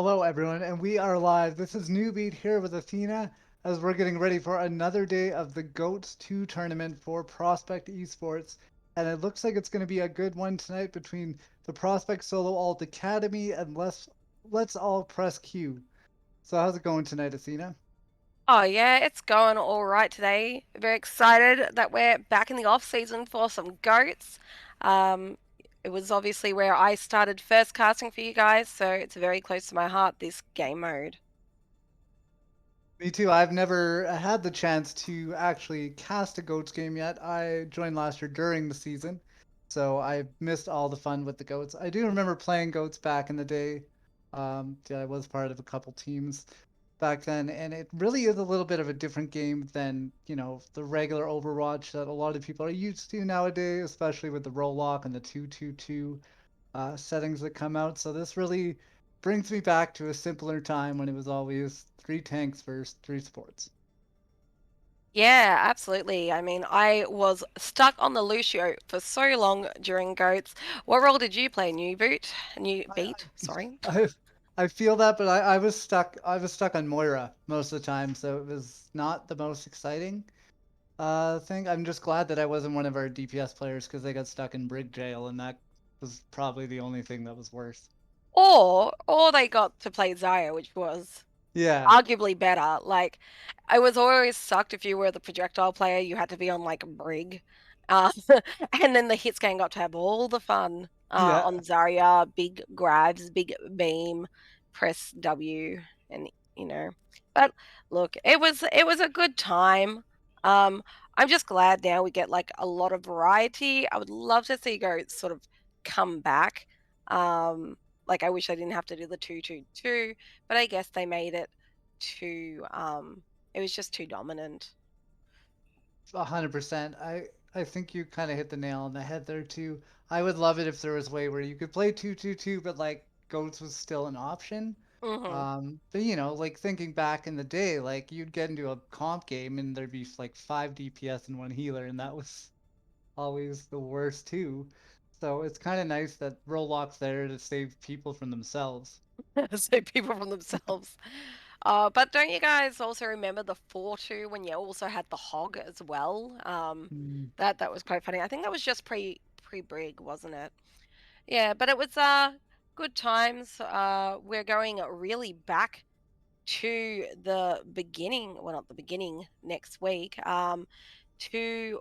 Hello, everyone, and we are live. This is Newbeat here with Athena as we're getting ready for another day of the GOATS 2 tournament for Prospect Esports. And it looks like it's going to be a good one tonight between the Prospect Solo Alt Academy and Let's All Press Q. So, how's it going tonight, Athena? Oh yeah, it's going all right today. Very excited that we're back in the off season for some goats. Um, it was obviously where I started first casting for you guys, so it's very close to my heart, this game mode. Me too. I've never had the chance to actually cast a GOATS game yet. I joined last year during the season, so I missed all the fun with the GOATS. I do remember playing GOATS back in the day. Yeah, I was part of a couple teams back then, and it really is a little bit of a different game than, the regular Overwatch that a lot of people are used to nowadays, especially with the roll lock and the 2-2-2 settings that come out. So this really brings me back to a simpler time when it was always three tanks versus three supports. Yeah, absolutely. I mean, I was stuck on the Lucio for so long during goats. What role did you play, New Boot? New I Beat, sorry. I, I feel that, but I was stuck. I was stuck on Moira most of the time, so it was not the most exciting thing. I'm just glad that I wasn't one of our DPS players because they got stuck in Brig Jail, and that was probably the only thing that was worse. Or they got to play Zaya, which was Yeah, arguably better. Like, I was always sucked if you were the projectile player, you had to be on like a brig. Uh, and then the hits gang got to have all the fun yeah. on Zarya, big grabs, big beam, press W, and you know. But look, it was a good time. Um, I'm just glad now we get like a lot of variety. I would love to see Go sort of come back. Um, like I wish I didn't have to do the 2-2-2, but I guess they made it to It was just too dominant. 100%. I think you kind of hit the nail on the head there too. I would love it if there was a way where you could play 2-2-2, but like goats was still an option. Mhm. But like thinking back in the day, like you'd get into a comp game and there'd be like 5 DPS and one healer, and that was always the worst too. So it's kind of nice that Roblox there to save people from themselves. Save people from themselves. But don't you guys also remember the 4-2 when you also had the hog as well? Mm. That was quite funny. I think that was just pre-brig, wasn't it? Yeah, but it was good times. We're going really back to the beginning, well, not the beginning, next week. To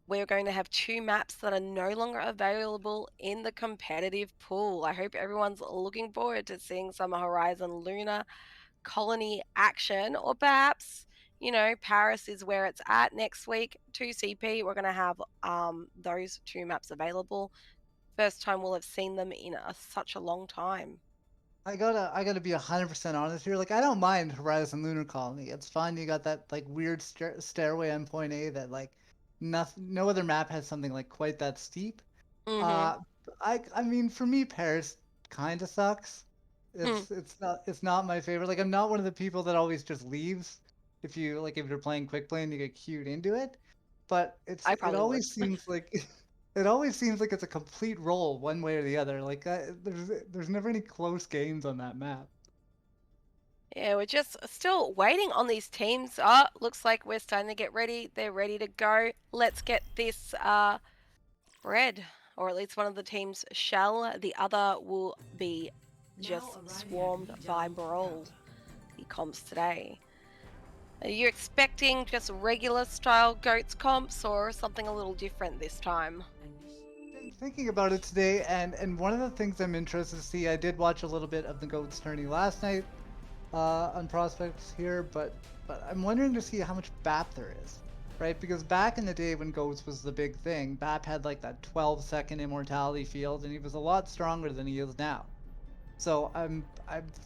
We're going to have two maps that are no longer available in the competitive pool. I hope everyone's looking forward to seeing some Horizon Lunar colony action, or perhaps, Paris is where it's at next week. 2CP, we're going to have those two maps available. First time we'll have seen them in such a long time. I gotta be 100% honest here. Like, I don't mind Horizon Lunar Colony. It's fun. You got that like weird stairway on point A that like nothing, no other map has something like quite that steep. Mm-hmm. Uh, I mean, for me, Paris kind of sucks. Hmm. It's not my favorite. Like, I'm not one of the people that always just leaves. If you're playing quick play and you get cued into it, but I it probably would. always seems like it always seems like it's a complete roll one way or the other. Like, there's never any close games on that map. Yeah, we're just still waiting on these teams. Oh, looks like we're starting to get ready. They're ready to go. Let's get this red, or at least one of the teams shall. The other will be just swarmed by Brawl, the comps today. Are you expecting just regular style goats comps or something a little different this time? Been thinking about it today, and one of the things I'm interested to see, I did watch a little bit of the Goats tourney last night on prospects here, but I'm wondering to see how much BAP there is, right? Because back in the day when Goats was the big thing, BAP had like that 12-second immortality field, and he was a lot stronger than he is now. So I'm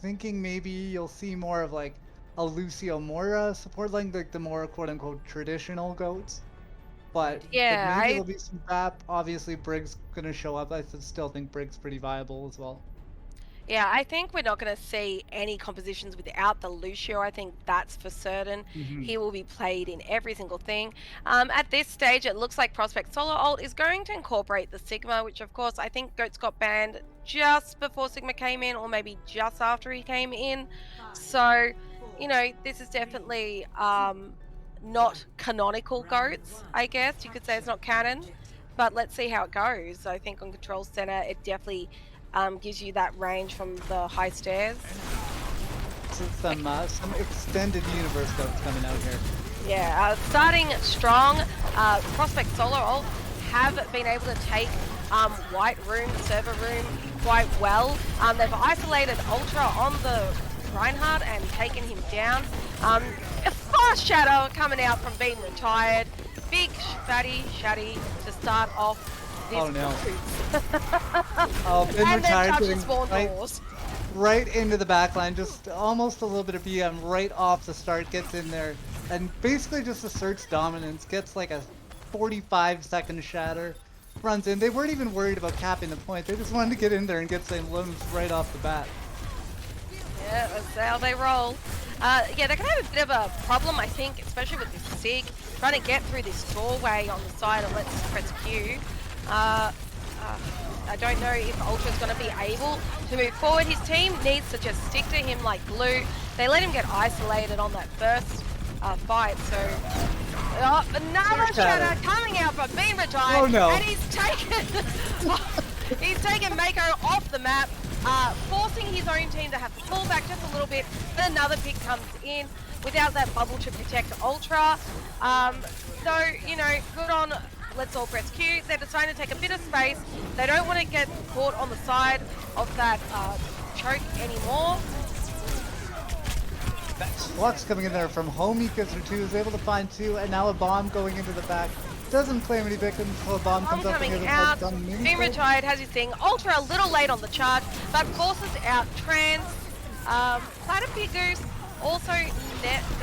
thinking maybe you'll see more of like a Lucio Mora support line, like the more quote unquote traditional Goats. But Yeah, maybe there'll be some BAP. Obviously, Briggs gonna show up. I still think Briggs pretty viable as well. I think we're not going to see any compositions without the Lucio. I think that's for certain. Hmm. He will be played in every single thing. At this stage, it looks like Prospect Solo Ult is going to incorporate the Sigma, which of course I think Goats got banned just before Sigma came in, or maybe just after he came in. So, this is definitely not canonical Goats, I guess. You could say it's not canon. But let's see how it goes. I think on Control Center, it definitely gives you that range from the high stairs. So some extended universe that's coming out here. Yeah, starting strong. Prospect Solo Ult have been able to take White Room, Server Room quite well. They've isolated Ultra on the Reinhardt and taken him down. A fast shadow coming out from being retired. Big fatty shaddy to start off this. Oh no! Oh, been And then retired, touching getting spawn right, doors. right into the back line. Just almost a little bit of BM right off the start. Gets in there and basically just asserts dominance. Gets like a 45-second shatter. Runs in. They weren't even worried about capping the point. They just wanted to get in there and get some limbs right off the bat. Yeah, that's how they roll. Yeah, they're going to have a bit of a problem, I think, especially with this Sig, trying to get through this doorway on the side and let's press Q. I don't know if Ultra's going to be able to move forward. His team needs to just stick to him like glue. They let him get isolated on that first fight, so... another shatter coming out from being retired. Oh no! And he's taken Mako off the map. Forcing his own team to have to pull back just a little bit, and another pick comes in without that bubble to protect Ultra. Good on Let's All Press Q. They're deciding to take a bit of space. They don't want to get caught on the side of that choke anymore. Flux coming in there from home. He gets her two, is able to find two, and now a bomb going into the back. Doesn't claim any victims until a bomb comes up Coming and out, done being retired, has his thing. Ultra a little late on the charge, but forces out Trans. Platypus Goose also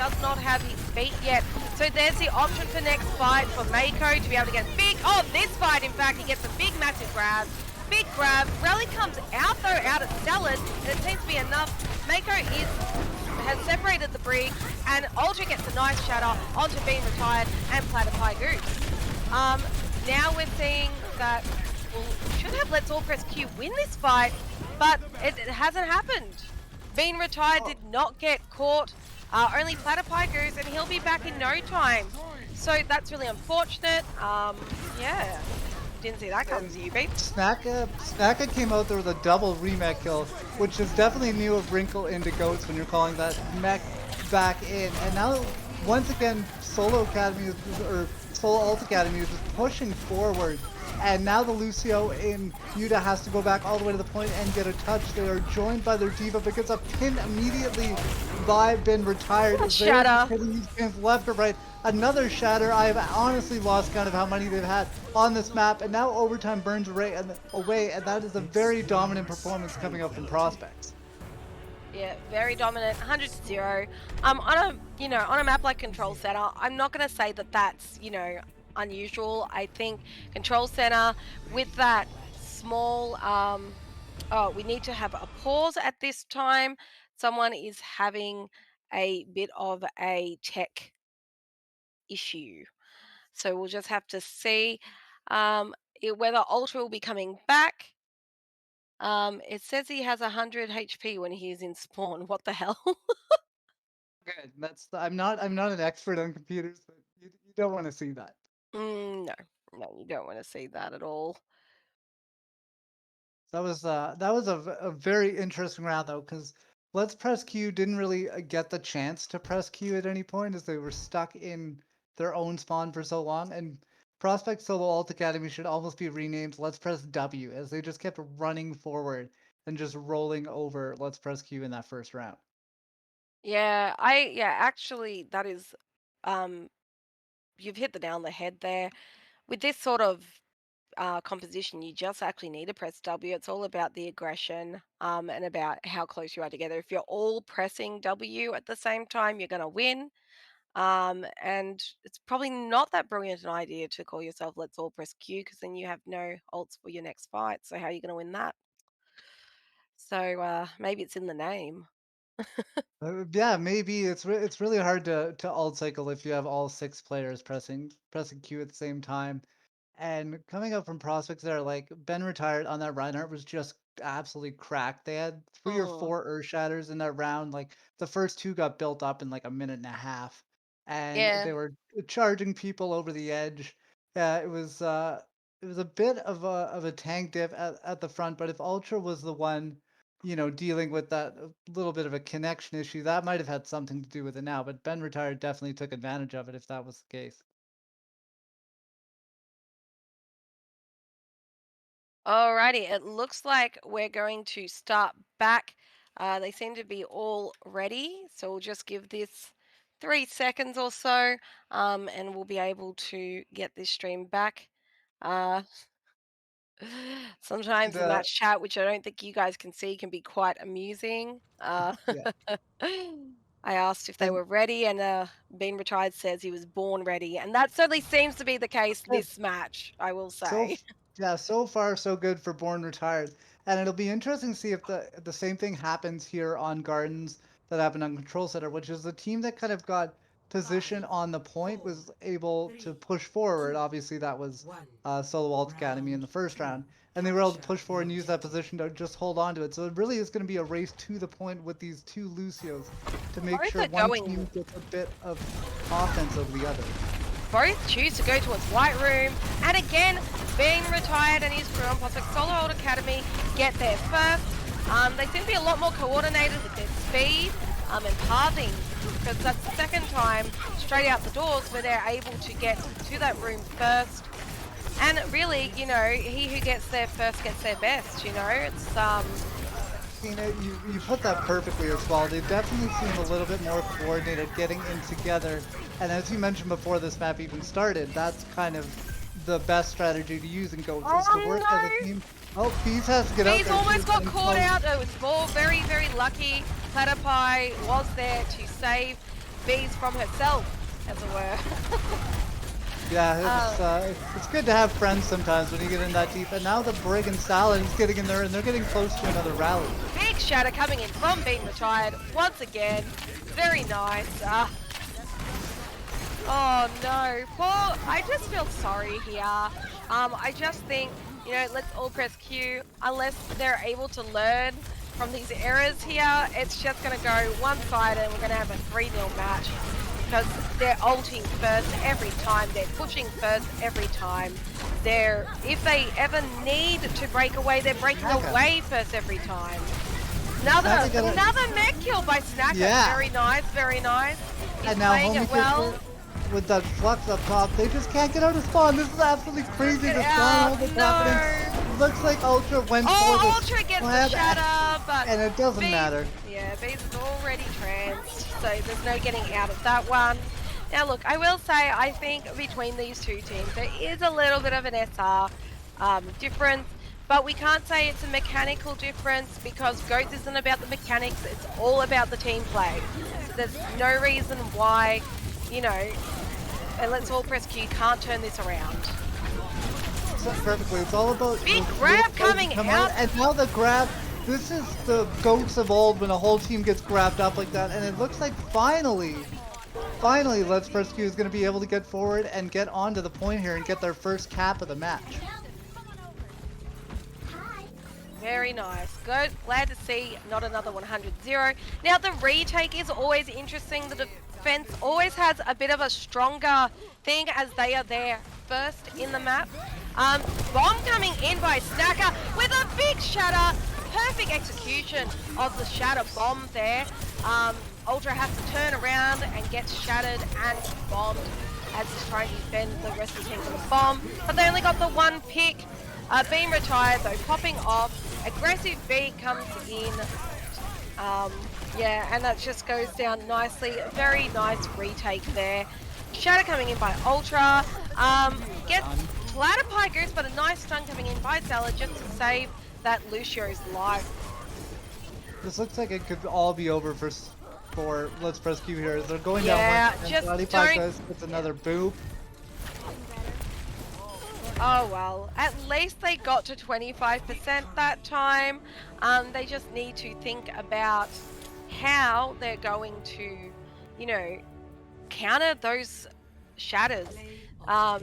does not have his feet yet. So there's the option for next fight for Mako to be able to get big. Oh, this fight, in fact, he gets a big, massive grab. Big grab. Rally comes out, though, out of Salad, and it seems to be enough. Mako has separated the brig, and Ultra gets a nice shatter onto being retired and Platypi Goose. Now we're seeing that we should have Let's All Press Q win this fight, but it hasn't happened. Being retired did not get caught. Only Platypi Goose, and he'll be back in no time. So that's really unfortunate. Yeah. Didn't see that coming, do you, babe? Snacka came out there with a double remech kill, which is definitely new of Wrinkle into Goats when you're calling that mech back in. And now, once again, Solo Alt Academy is just pushing forward. And now the Lucio in Yuta has to go back all the way to the point and get a touch. They are joined by their diva, but gets a pin immediately by Ben retired. Shatter. Hitting these pins left or right. Another shatter. I have honestly lost count of how many they've had on this map. And now overtime burns away, and that is a very dominant performance coming up from Prospects. Yeah, very dominant, 100-0. On a map like Control Center, I'm not going to say that that's, unusual. I think Control Center with that small, we need to have a pause at this time. Someone is having a bit of a tech issue. So we'll just have to see whether Ultra will be coming back. It says he has 100 HP when he is in spawn. What the hell? Good. I'm not an expert on computers, but you don't want to see that. No, you don't want to see that at all. That was a very interesting round though, because Let's Press Q didn't really get the chance to press Q at any point as they were stuck in their own spawn for so long. And Prospect Solo Alt Academy should almost be renamed Let's Press W, as they just kept running forward and just rolling over Let's Press Q in that first round. Yeah, actually that is you've hit the nail on the head there. With this sort of composition, you just actually need to press W. It's all about the aggression and about how close you are together. If you're all pressing W at the same time, you're going to win. And it's probably not that brilliant an idea to call yourself Let's All Press Q, because then you have no ults for your next fight. So how are you going to win that? So maybe it's in the name. Yeah, maybe it's really hard to alt cycle if you have all 6 players pressing Q at the same time. And coming up from prospects that are like Ben retired on that Reinhardt was just absolutely cracked. They had 3 or 4 Earth Shatters in that round. Like the first 2 got built up in like a minute and a half, and Yeah. they were charging people over the edge. Yeah, it was a bit of a tank div at the front. But if Ultra was the one, dealing with that little bit of a connection issue, that might have had something to do with it now. But Ben retired definitely took advantage of it if that was the case. Alrighty, it looks like we're going to start back. They seem to be all ready, so we'll just give this 3 seconds or so, and we'll be able to get this stream back. Uh, Sometimes the The match chat, which I don't think you guys can see, can be quite amusing. Yeah. I asked if they And were ready, and Bean Retired says he was born ready, and that certainly seems to be the case good. this match, I will So say. yeah, so far so good for Born Retired, and it'll be interesting to see if the same thing happens here on Gardens that happened on Control Center, which is the team that kind of got position on the point was able to push forward. Obviously, that was Solo Alt Academy in the first round, and they were able to push forward and use that position to just hold on to it. So it really is going to be a race to the point with these 2 Lucios to make Both sure are one going team gets a bit of offense over the other. Both choose to go towards White Room, and again, Being Retired and his crew on Prospect Solo Old Academy get there first. They seem to be a lot more coordinated with their speed and pathing, because that's the second time straight out the doors where they're able to get to that room first. And really, he who gets there first gets there best, it's You put that perfectly as well. They definitely seem a little bit more coordinated getting in together. And as you mentioned before this map even started, that's kind of the best strategy to use in Goats is to work as a team. Oh, Bees has to get out He's there. almost got caught out. It was more very, very lucky. Platypi was there to save. bees from herself, as it were. Yeah, uh, it's good to have friends sometimes when you get in that deep. And now the Brig and Salad is getting in there, and they're getting close to another rally. Big shatter coming in from being retired once again. Very nice. Oh no, poor. I just feel sorry here. I just think, let's all press Q. Unless they're able to learn from these errors here, it's just gonna go one-sided and we're gonna have a 3-0 match. Because they're ulting first every time, they're pushing first every time. If they ever need to break away, they're breaking away first every time. Another mech kill by Snacker. Yeah. Very nice, very nice. He's And now playing it well. with that flux up top, they just can't get out of spawn. This is absolutely crazy. The spawn hold that's happening. Looks like Ultra went for the Ultra gets the shatter, but and it doesn't matter. Yeah, Bees is already tranced, so there's no getting out of that one. Now look, I will say I think between these two teams there is a little bit of an SR difference, but we can't say it's a mechanical difference because GOATS isn't about the mechanics, it's all about the team play. So there's no reason why, and let's all press Q, can't turn this around. Perfectly. It's all about big grab coming out. And now the grab. This is the GOATs of old when a whole team gets grabbed up like that. And it looks like finally, Let's Press Q is going to be able to get forward and get onto the point here and get their first cap of the match. Very nice. Good. Glad to see not another 100-0. Now the retake is always interesting. The defense always has a bit of a stronger thing as they are there first in the map. Bomb coming in by Snacker with a big shatter. Perfect execution of the shatter bomb there. Ultra has to turn around and get shattered and bombed as he's trying to defend the rest of the team from the bomb. But they only got the one pick. Being retired though, popping off. Aggressive B comes in. Yeah, and that just goes down nicely. Very nice retake there. Shatter coming in by Ultra. Gets flattered by Goose, but a nice stun coming in by Salad just to save that Lucio's life. This looks like it could all be over for Let's Press Q here. They're going down one. Just don't. It's another boop. Oh well, at least they got to 25% that time. They just need to think about how they're going to, counter those shatters.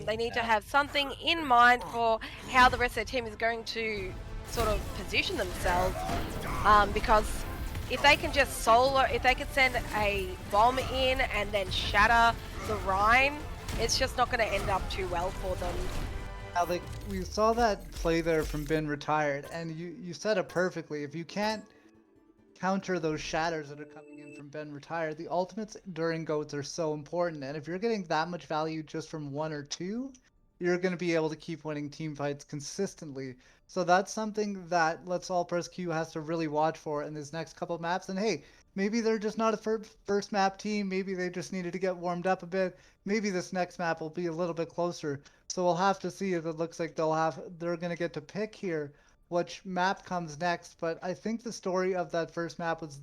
They need to have something in mind for how the rest of their team is going to sort of position themselves. Because if they can just if they can send a bomb in and then shatter the Rhine, it's just not going to end up too well for them. Like we saw that play there from Ben Retired, and you said it perfectly. If you can't counter those shatters that are coming in from Ben Retired, the ultimates during GOATs are so important. And if you're getting that much value just from one or two, you're going to be able to keep winning team fights consistently. So that's something that Let's All Press Q has to really watch for in these next couple maps. And hey, maybe they're just not a first map team. Maybe they just needed to get warmed up a bit. Maybe this next map will be a little bit closer. So we'll have to see if it looks like they're going to get to pick here which map comes next. But I think the story of that first map was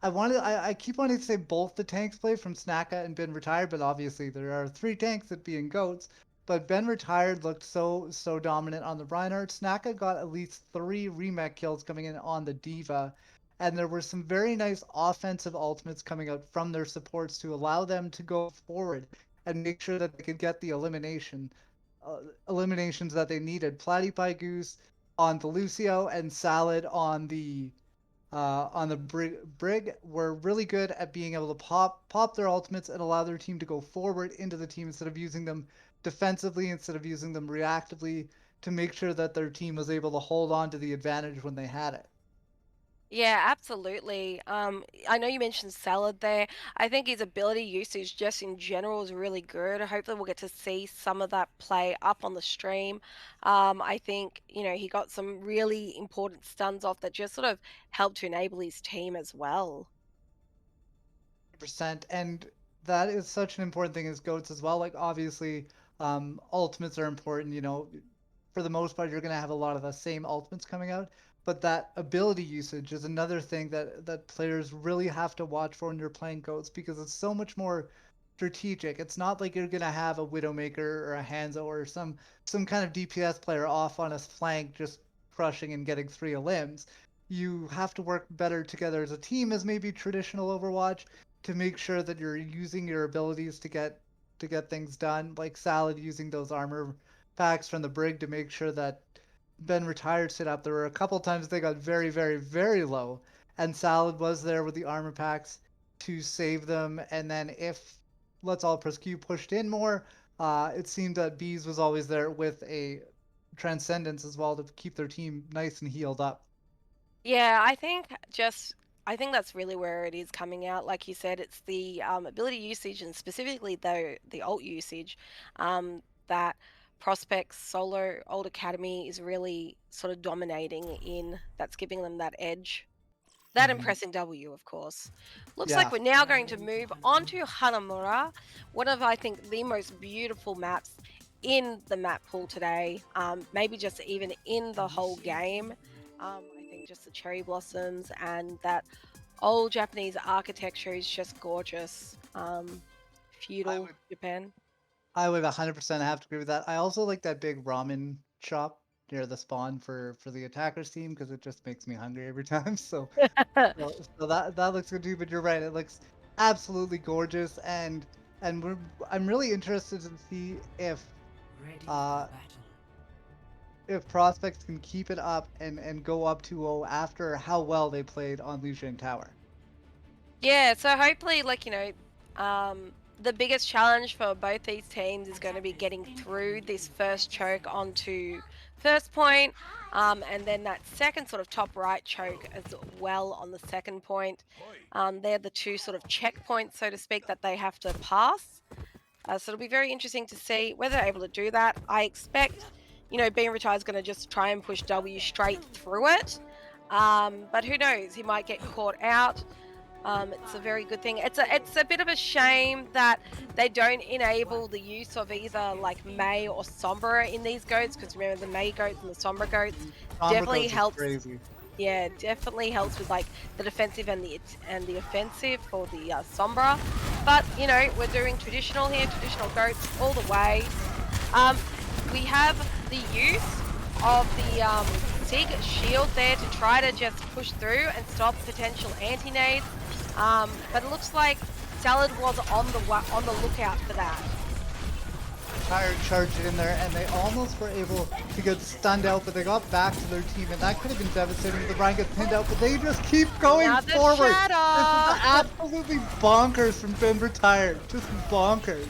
I keep wanting to say both the tanks play from Snacka and Ben Retired, but obviously there are three tanks that being GOATs. But Ben Retired looked so dominant on the Reinhardt. Snacka got at least 3 remake kills coming in on the Diva. And there were some very nice offensive ultimates coming out from their supports to allow them to go forward and make sure that they could get the eliminations that they needed. Platypie Goose on the Lucio and Salad on the Brig were really good at being able to pop their ultimates and allow their team to go forward into the team instead of using them defensively, instead of using them reactively, to make sure that their team was able to hold on to the advantage when they had it. Yeah, absolutely. I know you mentioned Salad there. I think his ability usage just in general is really good. Hopefully we'll get to see some of that play up on the stream. I think, he got some really important stuns off that just sort of helped to enable his team as well. Percent and that is such an important thing as goats as well. Like obviously ultimates are important, for the most part you're going to have a lot of the same ultimates coming out, but that ability usage is another thing that players really have to watch for when you're playing goats because it's so much more strategic. It's not like you're gonna have a Widowmaker or a Hanzo or some kind of DPS player off on a flank just crushing and getting three limbs. You have to work better together as a team as maybe traditional Overwatch to make sure that you're using your abilities to get things done. Like Salad using those armor packs from the brig to make sure that been retired sit up. There were a couple times they got very, very, very low, and Salad was there with the armor packs to save them. And then if Let's All Press Q pushed in more, it seemed that Bees was always there with a Transcendence as well to keep their team nice and healed up. Yeah, I think that's really where it is coming out. Like you said, it's the ability usage and specifically the ult usage that Prospects Solo Old Academy is really sort of dominating in. That's giving them that edge. That Hmm. impressing W, of course. Looks like Yeah, we're now going to move on to Hanamura, one of, I think, the most beautiful maps in the map pool today. Maybe just even in the whole game. I think just the cherry blossoms and that old Japanese architecture is just gorgeous. I Feudal would Japan. I would 100% have to agree with that. I also like that big ramen shop near the spawn for the attackers team because it just makes me hungry every time. So that looks good too. But you're right; it looks absolutely gorgeous, and I'm really interested to see uh if prospects can keep it up and go up 2-0 after how well they played on Lijiang Tower. Yeah, so hopefully, like, the biggest challenge for both these teams is going to be getting through this first choke onto first point, and then that second sort of top right choke as well on the second point. They're the two sort of checkpoints, so to speak, that they have to pass. So it'll be very interesting to see whether they're able to do that. I expect, being retired is going to just try and push W straight through it. But who knows? He might get caught out. It's a very good thing. It's a bit of a shame that they don't enable the use of either like May or Sombra in these goats, because remember the May goats and the Sombra goats Sombra definitely Coast is helps. crazy. Yeah, definitely helps with like the defensive and the offensive for the Sombra. But we're doing traditional here, traditional goats all the way. Um, we have the use of the Sig shield there to try to just push through and stop potential anti-nades. But it looks like Salad was on the lookout for that. Tired charged in there, and they almost were able to get stunned out, but they got back to their team, and that could have been devastating if the Brian gets pinned out, but they just keep going Now the forward. This shadow. is absolutely bonkers from Ben Retired. Just bonkers.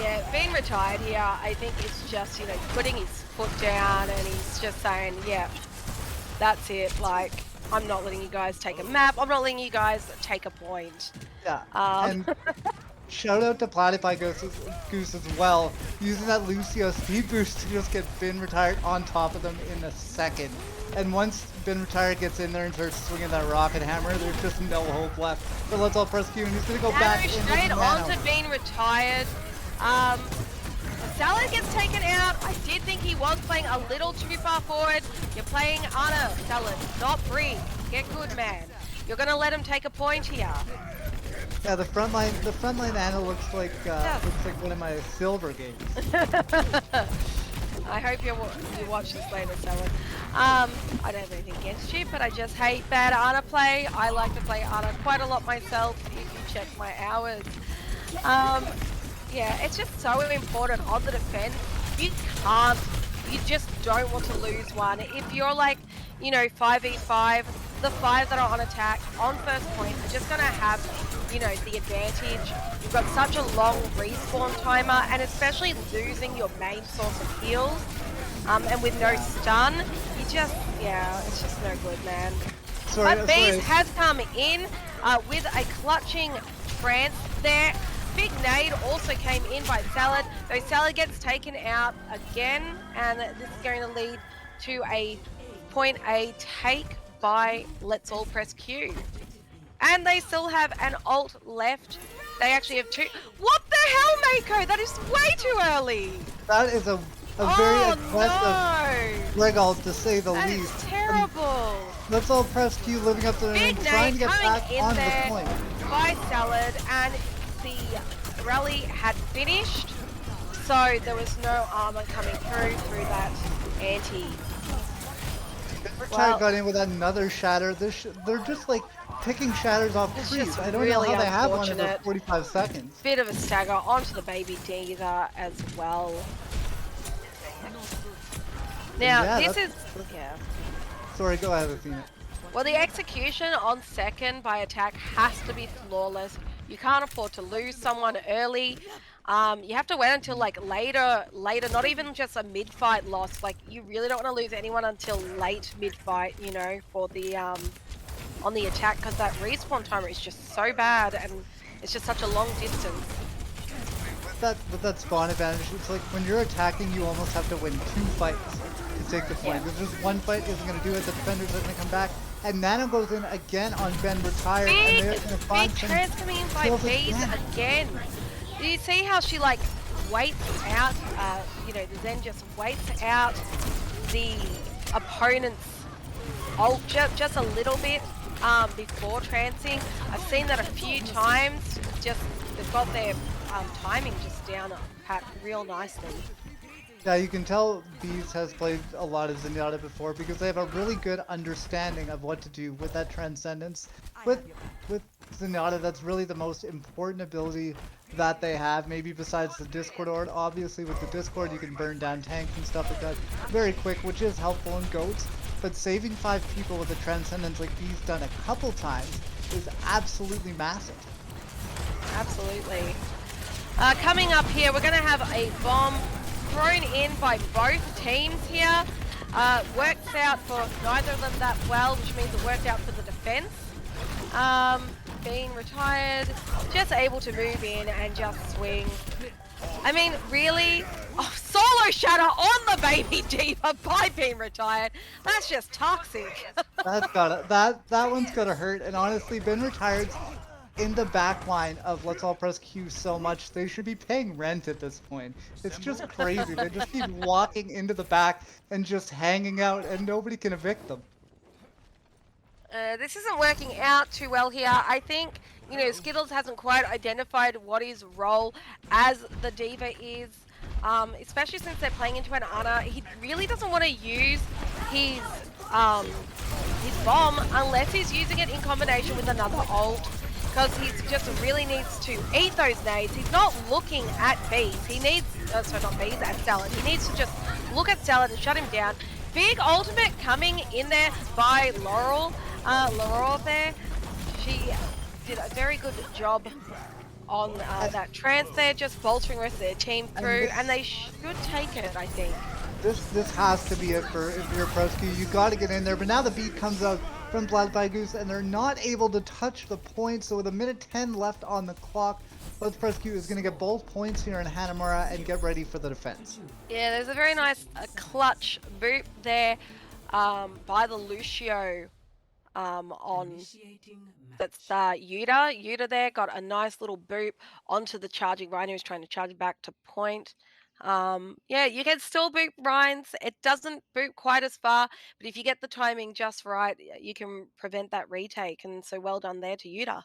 Yeah, being retired here, I think it's just, putting his foot down and he's just saying, yeah, that's it. Like, I'm not letting you guys take a map. I'm not letting you guys take a point. Yeah, Um, and shout out to Platypie Goose as well, using that Lucio speed boost to just get Ben Retired on top of them in a second. And once Ben Retired gets in there and starts swinging that rocket hammer, there's just no hope left. But let's all press Q, and he's gonna go back into straight the on nano. to being retired. Salad gets taken out. I did think he was playing a little too far forward. You're playing Anna, Salad, not Bree. Get good, man. You're gonna let him take a point here. Yeah, the frontline Anna looks like one of my silver games. I hope you watch this later, Salad. I don't have anything against you, but I just hate bad Ana play. I like to play Ana quite a lot myself, if you check my hours. Yeah, it's just so important on the defense. You just don't want to lose one. If you're like, 5v5, the 5 that are on attack on first point are just gonna have, the advantage. You've got such a long respawn timer, and especially losing your main source of heals, and with no stun, it's just no good, man. But Bees has come in with a clutching trance there. Big nade also came in by Salad, though Salad gets taken out again, and this is going to lead to a point A take by Let's All Press Q. And they still have an ult left. They actually have two. What the hell, Mako? That is way too early. That is a very aggressive leg ult, to say the least. That is and horrible. let's all press Q living up to their name, Big trying nade to get coming back in onto the there point. by Salad, and the rally had finished, so there was no armor coming through that anti. Retired Well, got in with another shatter. They're just like picking shatters off it's trees. just I don't know really how they have one in those unfortunate. 45 seconds. Bit of a stagger onto the baby Diva as well. And Now, yeah, this is, yeah. sorry, go ahead, Athena. Well, the execution on second by attack has to be flawless. You can't afford to lose someone early. You have to wait until like later, not even just a mid-fight loss. Like you really don't want to lose anyone until late mid-fight, you know, for the on the attack, because that respawn timer is just so bad and it's just such a long distance. With that spawn advantage, it's like when you're attacking, you almost have to win 2 fights to take the point. Yeah. Because just one fight isn't going to do it. The defenders are going to come back, and Nano goes in again on Ben retired, and they're going to find Big some trans coming in by kills Bees again. Do you see how she like waits out? You know, the Zen just waits out the opponent's ult just a little bit before transing. I've seen that a few times. Just they've got their timing just down pat real nicely. Yeah, you can tell Bees has played a lot of Zenyatta before because they have a really good understanding of what to do with that Transcendence. With Zenyatta, that's really the most important ability that they have, maybe besides the Discord Ord. Obviously, with the Discord, you can burn down tanks and stuff like that very quick, which is helpful in GOATs. But saving 5 people with a Transcendence like Bees done a couple times is absolutely massive. Absolutely. Coming up here, we're going to have a bomb thrown in by both teams here. Works out for neither of them that well, which means it worked out for the defense. Being retired, just able to move in and just swing. I mean, really? Oh, solo shatter on the baby Diva by being retired. That's just toxic. That one's gotta hurt. And honestly, Ben Retired's in the back line of Let's All Press Q so much, they should be paying rent at this point. It's just crazy. They just keep walking into the back and just hanging out, and nobody can evict them. This isn't working out too well here. I think, you know, Skittles hasn't quite identified what his role as the Diva is, especially since they're playing into an Ana. He really doesn't want to use his bomb unless he's using it in combination with another ult, because he just really needs to eat those nades. He's not looking at Bees. He needs, sorry, not Bees, at Salad. He needs to just look at Salad and shut him down. Big ultimate coming in there by Laurel. Laurel there, she did a very good job on that trance there, just bolstering the rest of their team through, and they should take it, I think. This has to be it for if you're Prosky. You got to get in there, but now the beat comes out from Blood by Goose, and they're not able to touch the point. So with 1:10 left on the clock, Let's Press Q is going to get both points here in Hanamura and get ready for the defense. Yeah, there's a very nice clutch boot there by the Lucio on that's Yuta. Yuta there got a nice little boop onto the charging Ryan who's trying to charge back to point. Yeah, you can still boop Ryan's. It doesn't boop quite as far, but if you get the timing just right, you can prevent that retake. And so well done there to Yuta.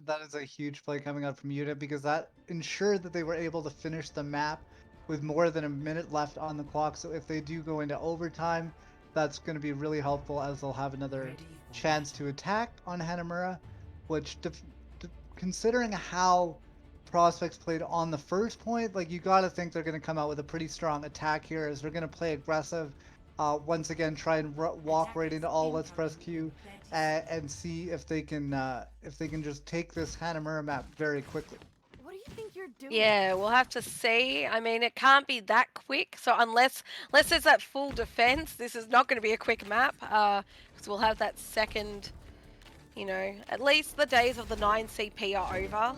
That is a huge play coming out from Yuta because that ensured that they were able to finish the map with more than a minute left on the clock. So if they do go into overtime, that's going to be really helpful as they'll have another chance to attack on Hanamura, which considering how prospects played on the first point, like you got to think they're going to come out with a pretty strong attack here as they're going to play aggressive. Once again, try and walk right into all Let's Press Q and see if they can just take this Hanamura map very quickly. What do you think you're doing? Yeah, we'll have to see. I mean, it can't be that quick. So unless there's that full defense, this is not going to be a quick map. Because we'll have that second, you know, at least the days of the 9 CP are over.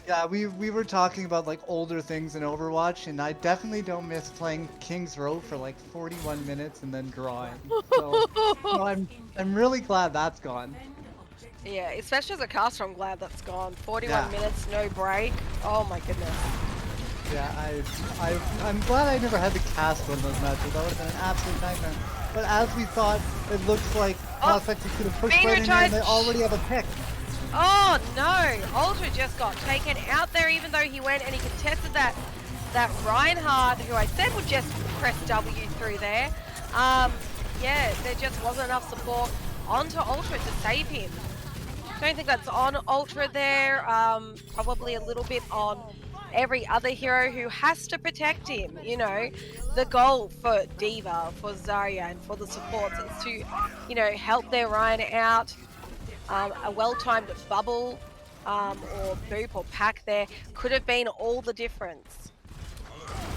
Yeah, we were talking about like older things in Overwatch, and I definitely don't miss playing King's Row for like 41 minutes and then drawing. So no, I'm really glad that's gone. Yeah, especially as a caster, I'm glad that's gone. 41 Yeah. minutes, no break. Oh my goodness. Yeah, I'm glad I never had to cast one of those matches. That would have been an absolute nightmare. But as we thought, it looks like Oh, Prospects is going to push being right in there, and retired. they already have a pick. Oh no! Ultra just got taken out there, even though he went and he contested that Reinhardt, who I said would just press W through there. Yeah, there just wasn't enough support onto Ultra to save him. Don't think that's on Ultra there. Probably a little bit on every other hero who has to protect him. You know, the goal for Diva, for Zarya, and for the supports is to, help their Ryan out. A well-timed bubble or boop or pack there could have been all the difference.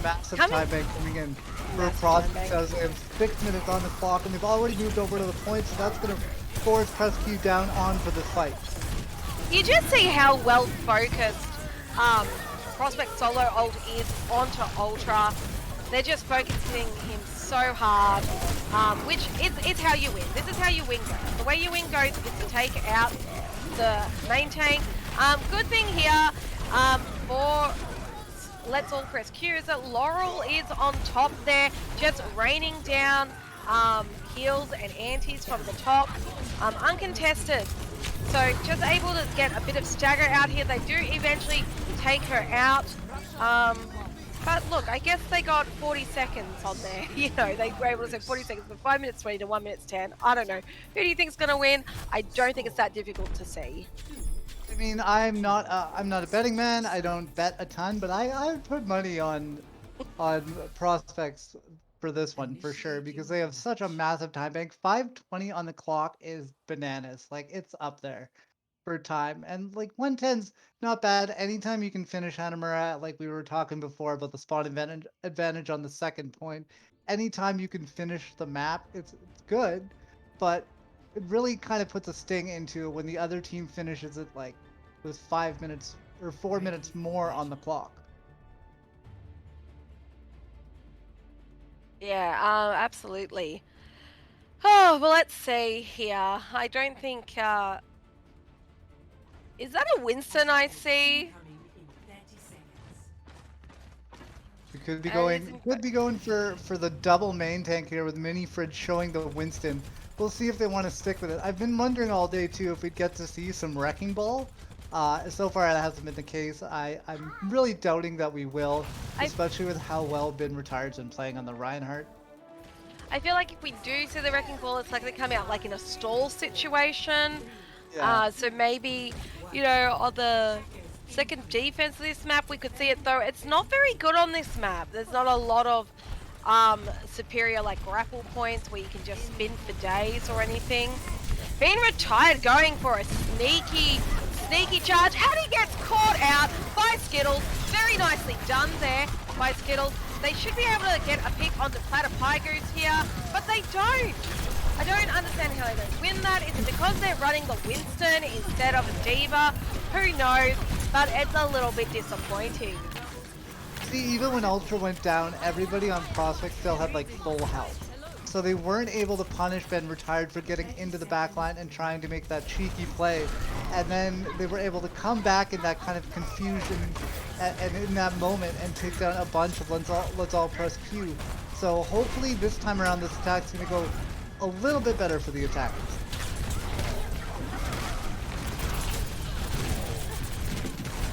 Massive Coming, time bank coming in for massive time Prospects bank. as they have 6 minutes on the clock, and they've already moved over to the point, so that's going to force Press Q down on for this fight. You just see how well focused um, Prospect Solo ult is onto Ultra. They're just focusing him so hard, which is how you win. This is how you win goes. The way you win goes is to take out the main tank. Good thing here for Let's All Press Q is that Laurel is on top there, just raining down heals and antis from the top, uncontested. So just able to get a bit of stagger out here. They do eventually take her out. But look, I guess they got 40 seconds on there. They were able to say 40 seconds, but 5 minutes 20 to 1 minute 10. I don't know. Who do you think's going to win? I don't think it's that difficult to see. I mean, I'm not a betting man. I don't bet a ton, but I would put money on Prospects for this one for sure because they have such a massive time bank. 5:20 on the clock is bananas. Like it's up there for time, and like 110's not bad. Anytime you can finish Hanamura, like we were talking before about the spot advantage on the second point. Anytime you can finish the map, it's good, but it really kind of puts a sting into it when the other team finishes it like with 5 minutes or 4 minutes more on the clock. Yeah, absolutely. Oh, well, let's see here. I don't think, is that a Winston I see? We could be It's going for the double main tank here with Mini Fridge showing the Winston. We'll see if they want to stick with it. I've been wondering all day too if we'd get to see some Wrecking Ball. So far that hasn't been the case. I'm really doubting that we will, I especially with how well Ben Retired's been playing on the Reinhardt. I feel like if we do see the Wrecking Ball, it's likely to come out like in a stall situation. Yeah. So maybe, on the second defense of this map, we could see it, though. It's not very good on this map. There's not a lot of superior like grapple points where you can just spin for days or anything. Being retired, going for a sneaky charge, and he gets caught out by Skittles. Very nicely done there by Skittles. They should be able to get a pick onto Platypygoose here, but they don't. I don't understand how they don't win that. Is it because they're running the Winston instead of a Diva? Who knows? But it's a little bit disappointing. See, even when Ultra went down, everybody on Prospect still had like full health. So they weren't able to punish Ben Retired for getting into the backline and trying to make that cheeky play. And then they were able to come back in that kind of confusion and in that moment and take down a bunch of Let's All Press Q. So hopefully this time around this attack's going to go a little bit better for the attackers.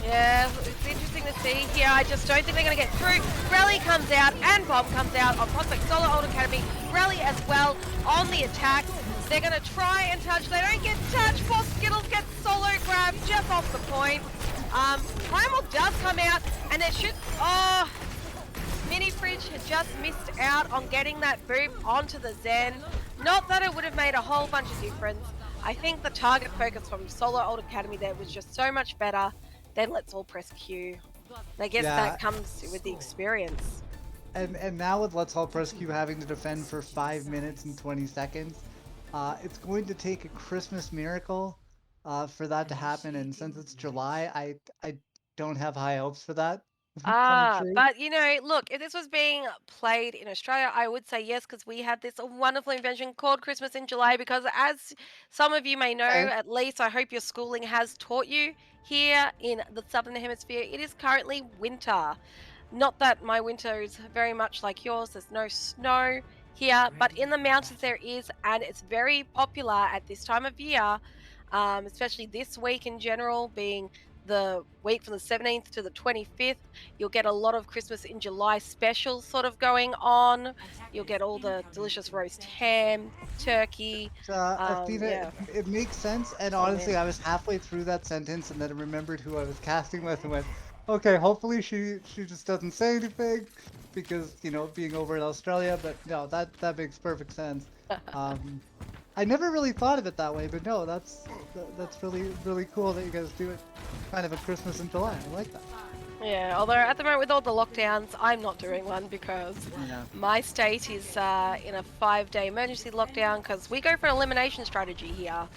Yeah, it's interesting to see here. I just don't think they're going to get through. Rally comes out and Bomb comes out on Prospect Solo Old Academy. Rally as well on the attack. They're going to try and touch. They don't get touched. Poor Skittles gets solo grabbed just off the point. Primal does come out and it should... Oh, Mini Fridge had just missed out on getting that boop onto the Zen. Not that it would have made a whole bunch of difference. I think the target focus from Solo Old Academy there was just so much better. Then Let's All Press Q. And I guess Yeah, that comes with the experience. and now with Let's All Press Q having to defend for 5 minutes and 20 seconds, it's going to take a Christmas miracle for that to happen. And since it's July, I don't have high hopes for that coming true. But look, if this was being played in Australia, I would say yes, because we have this wonderful invention called Christmas in July. Because as some of you may know, Okay. at least I hope your schooling has taught you here in the Southern Hemisphere, it is currently winter. Not that my winter is very much like yours, there's no snow here, but in the mountains there is, and it's very popular at this time of year, especially this week in general, being the week from the 17th to the 25th. You'll get a lot of Christmas in July specials sort of going on. You'll get all the delicious roast ham, turkey. Athena, Yeah, it makes sense. And it's all honestly, in. I was halfway through that sentence and then I remembered who I was casting with and went, okay, hopefully she just doesn't say anything because, being over in Australia, but no, that makes perfect sense. Um, I never really thought of it that way, but no, that's really really cool that you guys do it kind of a Christmas in July. I like that. Yeah, although at the moment with all the lockdowns, I'm not doing one because Yeah. my state is in a 5-day emergency lockdown because we go for an elimination strategy here.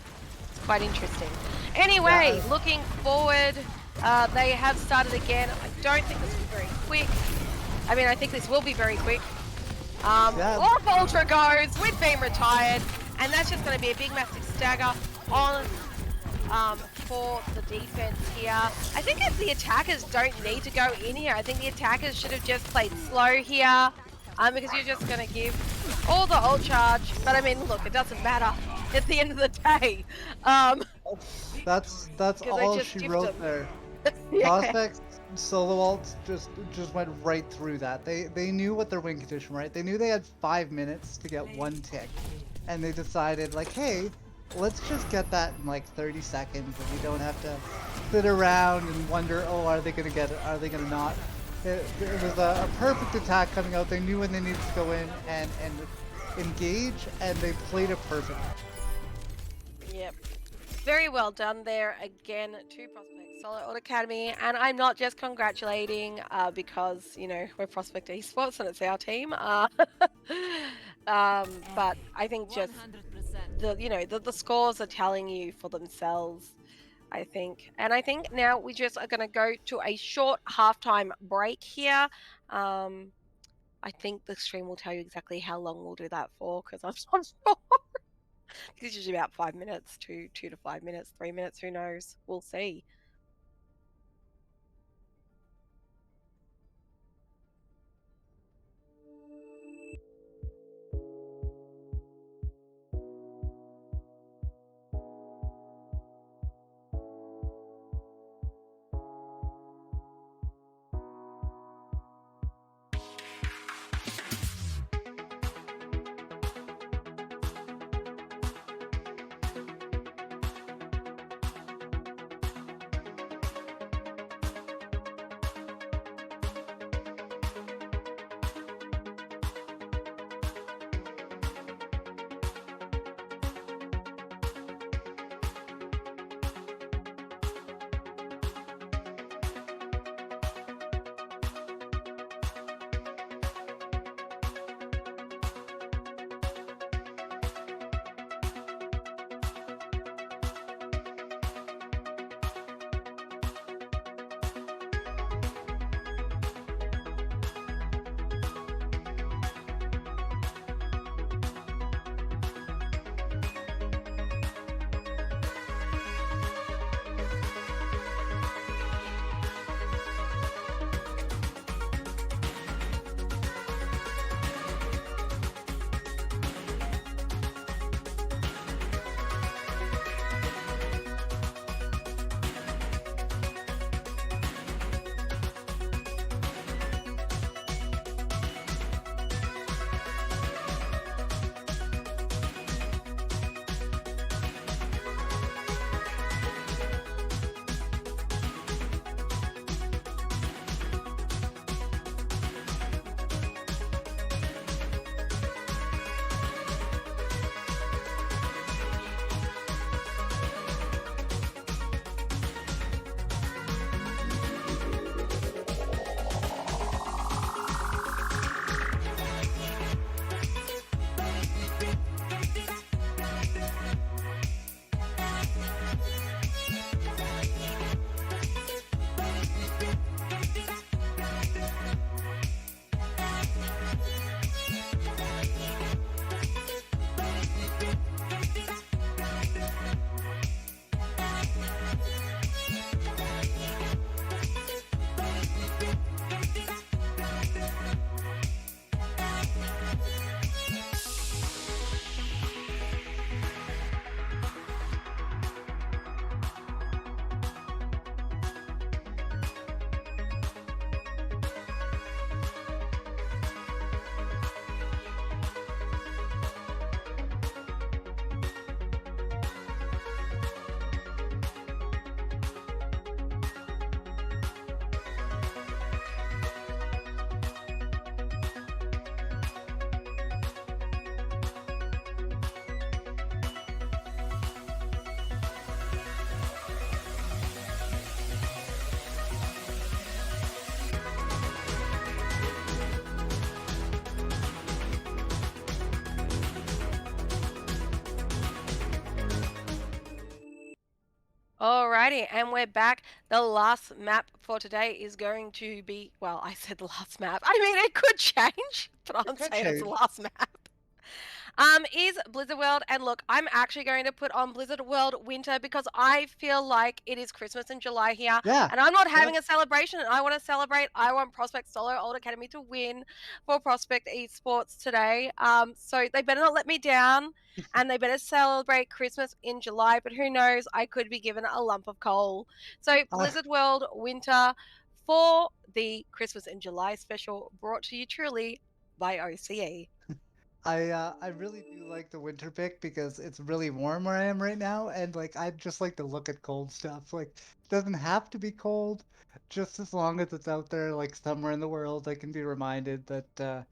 It's quite interesting. Yeah, Anyway, looking forward, they have started again. I don't think this will be very quick. I mean, I think this will be very quick. yeah, Off Ultra goes with being retired, and that's just going to be a big massive stagger on for the defense here. I think if the attackers don't need to go in here, I think the attackers should have just played slow here, because you're just going to give all the ult charge. But I mean, look, it doesn't matter at the end of the day, that's because they all just she stiffed wrote them. there. Yeah. Prospects solo ults just went right through that. They knew what their win condition, right? They knew they had 5 minutes to get one tick, and they decided like, hey, let's just get that in like 30 seconds, and we don't have to sit around and wonder, oh, are they gonna get it? Are they gonna not? It was a perfect attack coming out. They knew when they needed to go in and engage, and they played it perfectly. Yep. Very well done there again to Prospect Solo Ult Academy. And I'm not just congratulating because, we're Prospect Esports and it's our team. But I think just 100%. the scores are telling you for themselves, I think. And I think now we just are going to go to a short halftime break here. Um, I think the stream will tell you exactly how long we'll do that for because I'm not sure. It's usually about 5 minutes, 2 to 5 minutes, 3 minutes. Who knows? We'll see. Alrighty, and we're back. The last map for today is going to be, well, I said the last map. I mean, it could change, but It I'm could saying it's the change. last map. Is Blizzard World. And look, I'm actually going to put on Blizzard World Winter because I feel like it is Christmas in July here, Yeah. and I'm not Yep. having a celebration. And I want to celebrate. I want Prospect Solo Old Academy to win for Prospect Esports today. So they better not let me down, and they better celebrate Christmas in July. But who knows? I could be given a lump of coal. So Uh, Blizzard World Winter for the Christmas in July special, brought to you truly by OCE. I really do like the winter pick because it's really warm where I am right now, and like I just like to look at cold stuff. Like it doesn't have to be cold, just as long as it's out there, like somewhere in the world, I can be reminded that that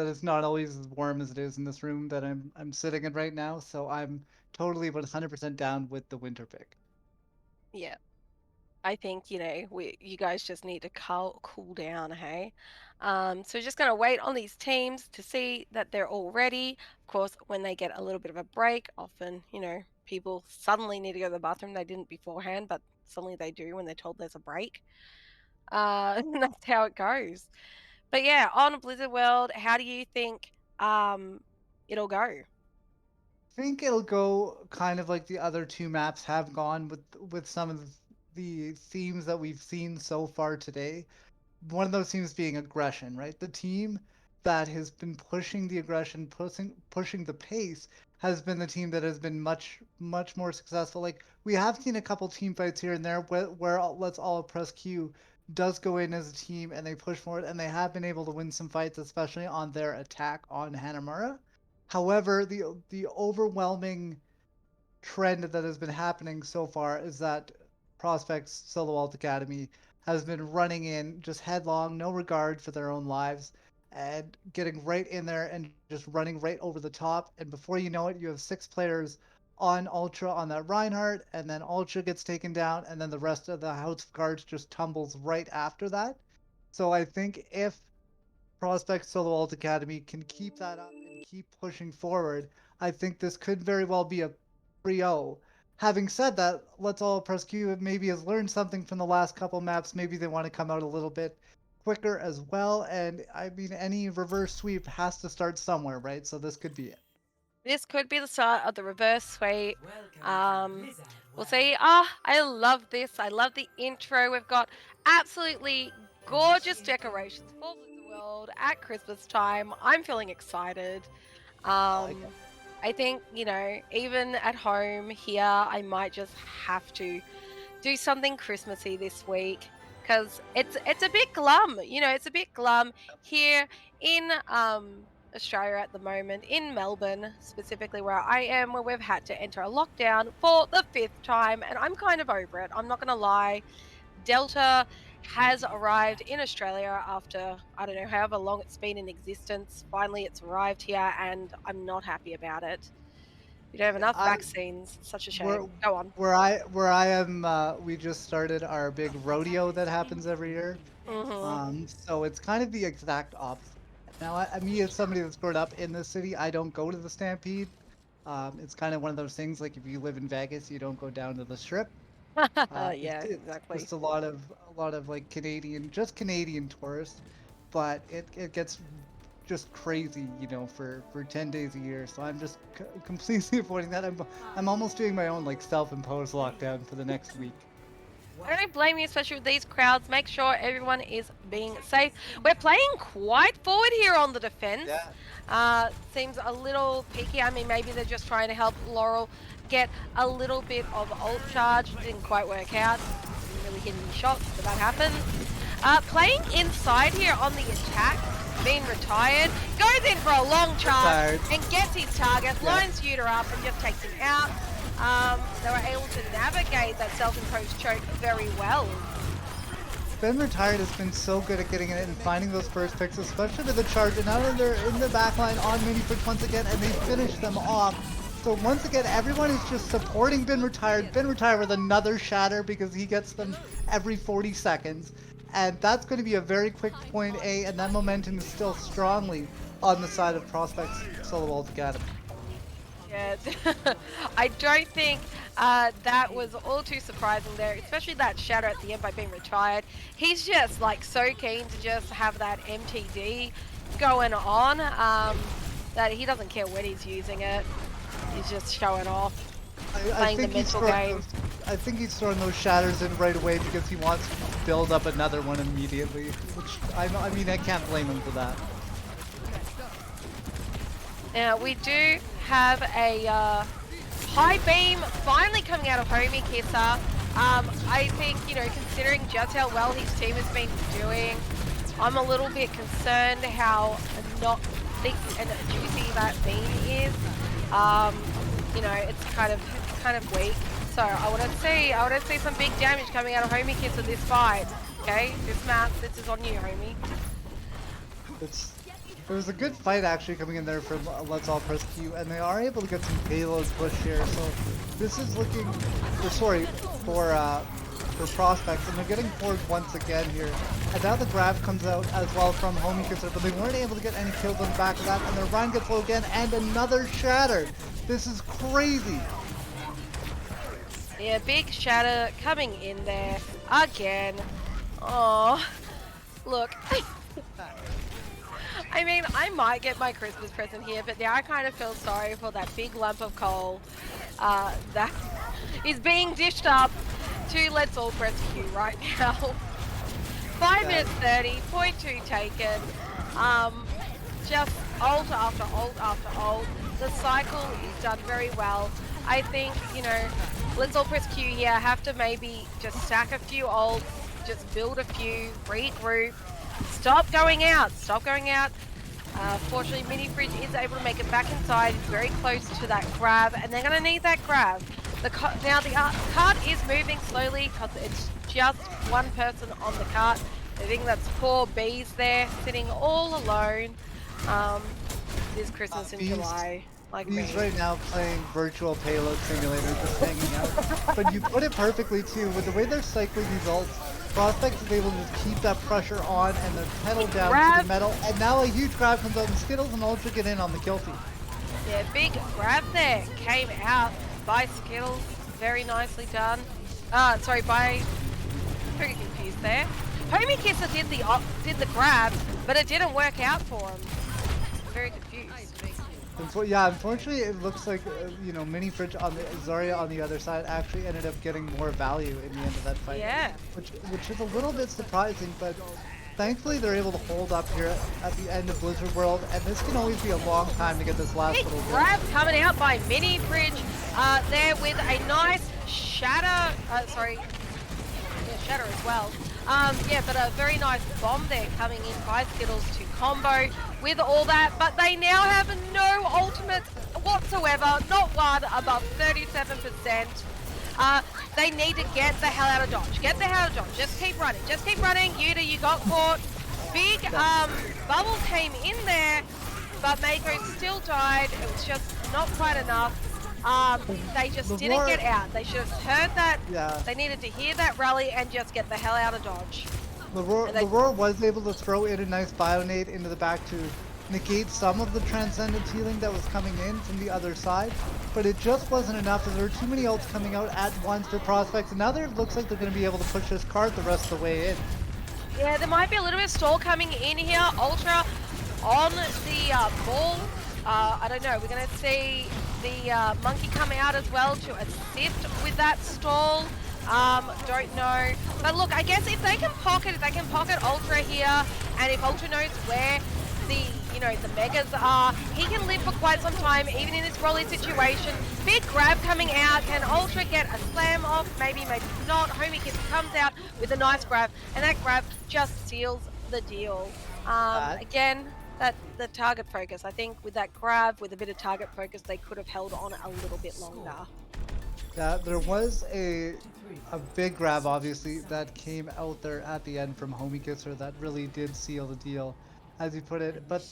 it's not always as warm as it is in this room that I'm sitting in right now. So I'm totally 100% down with the winter pick. Yeah. I think, you guys just need to cool down, hey? So just gonna wait on these teams to see that they're all ready. Of course, when they get a little bit of a break, often, people suddenly need to go to the bathroom. They didn't beforehand, but suddenly they do when they're told there's a break. And that's how it goes. But yeah, on Blizzard World, how do you think it'll go? Think it'll go kind of like the other two maps have gone with some of the themes that we've seen so far today. One of those teams being aggression, right? The team that has been pushing the aggression, pushing the pace has been the team that has been much more successful. Like we have seen a couple team fights here and there where Let's All Press Q does go in as a team and they push forward and they have been able to win some fights, especially on their attack on Hanamura. However, the overwhelming trend that has been happening so far is that Prospects Solo Alt Academy has been running in just headlong, no regard for their own lives, and getting right in there and just running right over the top. And before you know it, you have six players on Ultra on that Reinhardt, and then Ultra gets taken down, and then the rest of the House of Cards just tumbles right after that. So I think if Prospect Solo Alt Academy can keep that up and keep pushing forward, I think this could very well be a 3-0. Having said that, Let's All Press Q maybe has learned something from the last couple maps. Maybe they want to come out a little bit quicker as well. And I mean, any reverse sweep has to start somewhere, right? So this could be it. This could be the start of the reverse sweep. Welcome to Um, Blizzard we'll World. see. I love this. I love the intro. We've got absolutely gorgeous Initiating decorations for Blizzard World at Christmas time. I'm feeling excited. I like it. Um, I think, even at home here, I might just have to do something Christmassy this week because it's a bit glum. It's a bit glum here in Australia at the moment, in Melbourne specifically where I am, where we've had to enter a lockdown for the fifth time, and I'm kind of over it. I'm not gonna lie. Delta has arrived in Australia after, I don't know, however long it's been in existence. Finally, it's arrived here, and I'm not happy about it. We don't have enough I vaccines. Such a where shame. Go on. where I am, we just started our big your attack rodeo that has happens been every year. Hmm. So it's kind of the exact opposite. Now, me as somebody that's grown up in the city, I don't go to the Stampede. It's kind of one of those things like if you live in Vegas, you don't go down to the Strip. Yeah, It's exactly. just a lot of like just Canadian tourists, but it gets just crazy, for 10 days a year. So I'm just completely avoiding that. I'm almost doing my own like self-imposed lockdown for the next week. I don't blame you, especially with these crowds. Make sure everyone is being safe. We're playing quite forward here on the defense. Yeah. Seems a little peaky. I mean, maybe they're just trying to help Laurel get a little bit of ult charge. Didn't quite work out. Didn't really hit any shots, but that happens. Playing inside here on the attack. Being retired. Goes in for a long charge Retired. and gets his target. Yeah. Lines Shooter up and just takes him out. They were able to navigate that self-imposed choke very well. Ben Retired has been so good at getting it and finding those first picks, especially with the charge. And now they're in the back line on mini fridge once again, and they finish them off. So once again, everyone is just supporting Ben Retired. Ben Retired with another shatter because he gets them every 40 seconds. And that's going to be a very quick point A, and that momentum is still strongly on the side of Prospects Solo World Academy. Yeah, I don't think that was all too surprising there, especially that shadow at the end by being retired. He's just like so keen to just have that MTD going on that he doesn't care when he's using it. He's just showing off, I playing the think he's mental throwing game. those. I think he's throwing those shatters in right away because he wants to build up another one immediately. Which I mean, I can't blame him for that. Now we do have a high beam finally coming out of Homie Kisser. I think, considering just how well his team has been doing, I'm a little bit concerned how not thick and juicy that beam is. It's kind of weak. So I want to see some big damage coming out of Homie Kisser this fight. Okay, this map, this is on you, Homie. It's It was a good fight actually coming in there from Let's All Press Q, and they are able to get some payloads push here. So this is looking, for prospects, and they're getting forward once again here. And now the grab comes out as well from Homie Kisser, but they weren't able to get any kills on the back of that, and their Ryan gets low again, and another shatter. This is crazy. Yeah, big shatter coming in there again. Oh, look. I mean, I might get my Christmas present here, but now I kind of feel sorry for that big lump of coal that is being dished up to Let's All Press Q right now. 5 minutes 30, point 2 taken. Just ult after ult after ult. The cycle is done very well. I think, Let's All Press Q here have to maybe just stack a few ults, just build a few, regroup. Stop going out. Stop going out. Fortunately, Mini Fridge is able to make it back inside. It's very close to that grab, and they're going to need that grab. Now the cart is moving slowly because it's just one person on the cart. I think that's 4 Bs there, sitting all alone. This Christmas in July. Like He's me. right now playing virtual payload simulator, just hanging out. But you put it perfectly too, with the way they're cycling these ults, Prospect is able to just keep that pressure on and then pedal down to the metal. And now a huge grab comes out and Skittles and Ultra get in on the kill feed. Yeah, big grab there came out by Skittles. Very nicely done. By very confused there. Homie Kisser did the grab, but it didn't work out for him. Very confused. Unfortunately, it looks like Mini Fridge on the Zarya on the other side actually ended up getting more value in the end of that fight. Yeah. Which is a little bit surprising, but thankfully they're able to hold up here at the end of Blizzard World, and this can always be a long time to get this last little bit. Grab coming out by Mini Fridge there with a nice shatter. Shatter as well. But a very nice bomb there coming in by Skittles to combo with all that. But they now have no ultimates whatsoever, not one, above 37%. They need to get the hell out of dodge. Get the hell out of dodge. Just keep running. Just keep running. Yuta, you got caught. Big bubble came in there, but Mako still died. It was just not quite enough. They just didn't get out. They should have heard that. Yeah. They needed to hear that rally and just get the hell out of dodge. Leroy was able to throw in a nice Bionade into the back to negate some of the Transcendence healing that was coming in from the other side, but it just wasn't enough as there were too many ults coming out at once for Prospects, and now it looks like they're going to be able to push this cart the rest of the way in. Yeah, there might be a little bit of stall coming in here. Ultra on the ball. I don't know. We're going to see the Monkey come out as well to assist with that stall. Don't know. But look, I guess if they can pocket Ultra here, and if Ultra knows where the Megas are, he can live for quite some time, even in this Rolly situation. Big grab coming out. Can Ultra get a slam off? Maybe, maybe not. Homie Kisser comes out with a nice grab, and that grab just seals the deal. Again, the target focus. I think with that grab, with a bit of target focus, they could have held on a little bit longer. Yeah, there was a big grab, obviously, that came out there at the end from Homie Kisser that really did seal the deal, as you put it. But,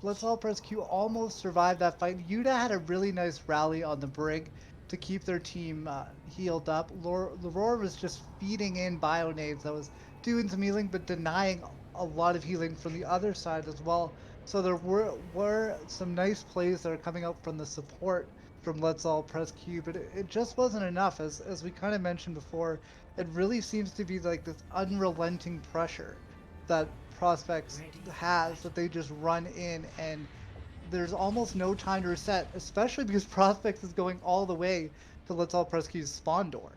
Let's All Press Q almost survived that fight. Yuta had a really nice rally on the brig to keep their team healed up. Leroy was just feeding in Bionades that was doing some healing, but denying a lot of healing from the other side as well. So there were some nice plays that are coming out from the support from Let's All Press Q, but it just wasn't enough. As we kind of mentioned before, it really seems to be like this unrelenting pressure that Prospects has that they just run in, and there's almost no time to reset, especially because Prospects is going all the way to Let's All Press Q's spawn door.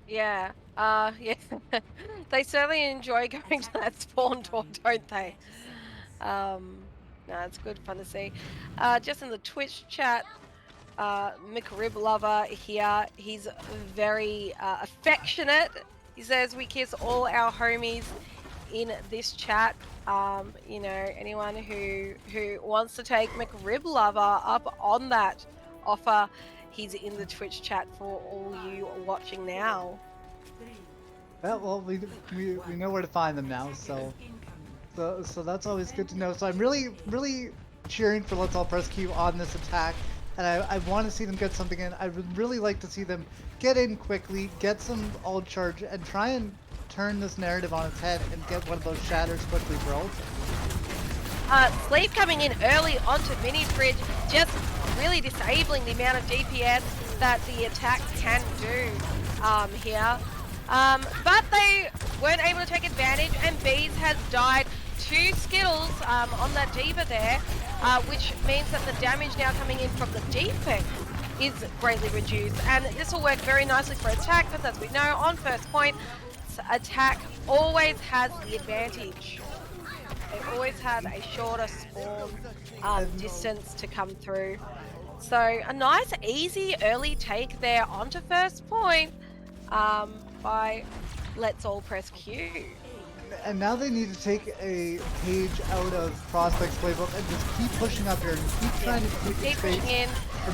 Yeah. Yeah. They certainly enjoy going to that spawn door, don't they? Um, no, it's good fun to see. Just in the Twitch chat, McRib Lover here, he's very affectionate. He says we kiss all our homies in this chat. Anyone who wants to take McRib Lover up on that offer, he's in the Twitch chat for all you watching now. Yeah, well, we know where to find them now, so that's always good to know. So I'm really cheering for Let's All Press Q on this attack, and I want to see them get something in. I would really like to see them get in quickly, get some ult charge, and try and turn this narrative on its head and get one of those shatters quickly for ult. Sleep coming in early onto Mini Fridge, just really disabling the amount of DPS that the attack can do here. But they weren't able to take advantage, and Bees has died to Skittles on that D.Va there, which means that the damage now coming in from the defense is greatly reduced. And this will work very nicely for attack, because as we know, on first point, attack always has the advantage. They always have a shorter spawn distance to come through. So a nice, easy early take there onto first point by Let's All Press Q. And now they need to take a page out of Prospect's playbook and just keep pushing up here and keep trying to keep pushing in.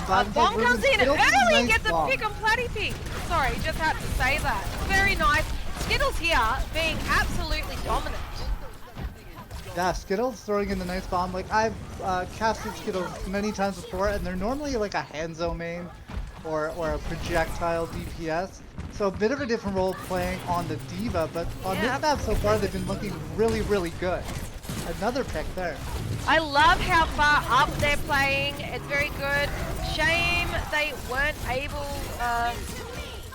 Bomb comes in early and gets a pick on Platty Pig. Sorry, just had to say that. Very nice. Skittles here being absolutely dominant. Yeah, Skittles throwing in the nice bomb. Like, I've casted Skittles many times before, and they're normally like a Hanzo main or a projectile DPS. So a bit of a different role playing on the D.Va, but on this map so far they've been looking really good. Another pick there. I love how far up they're playing. It's very good. Shame they weren't able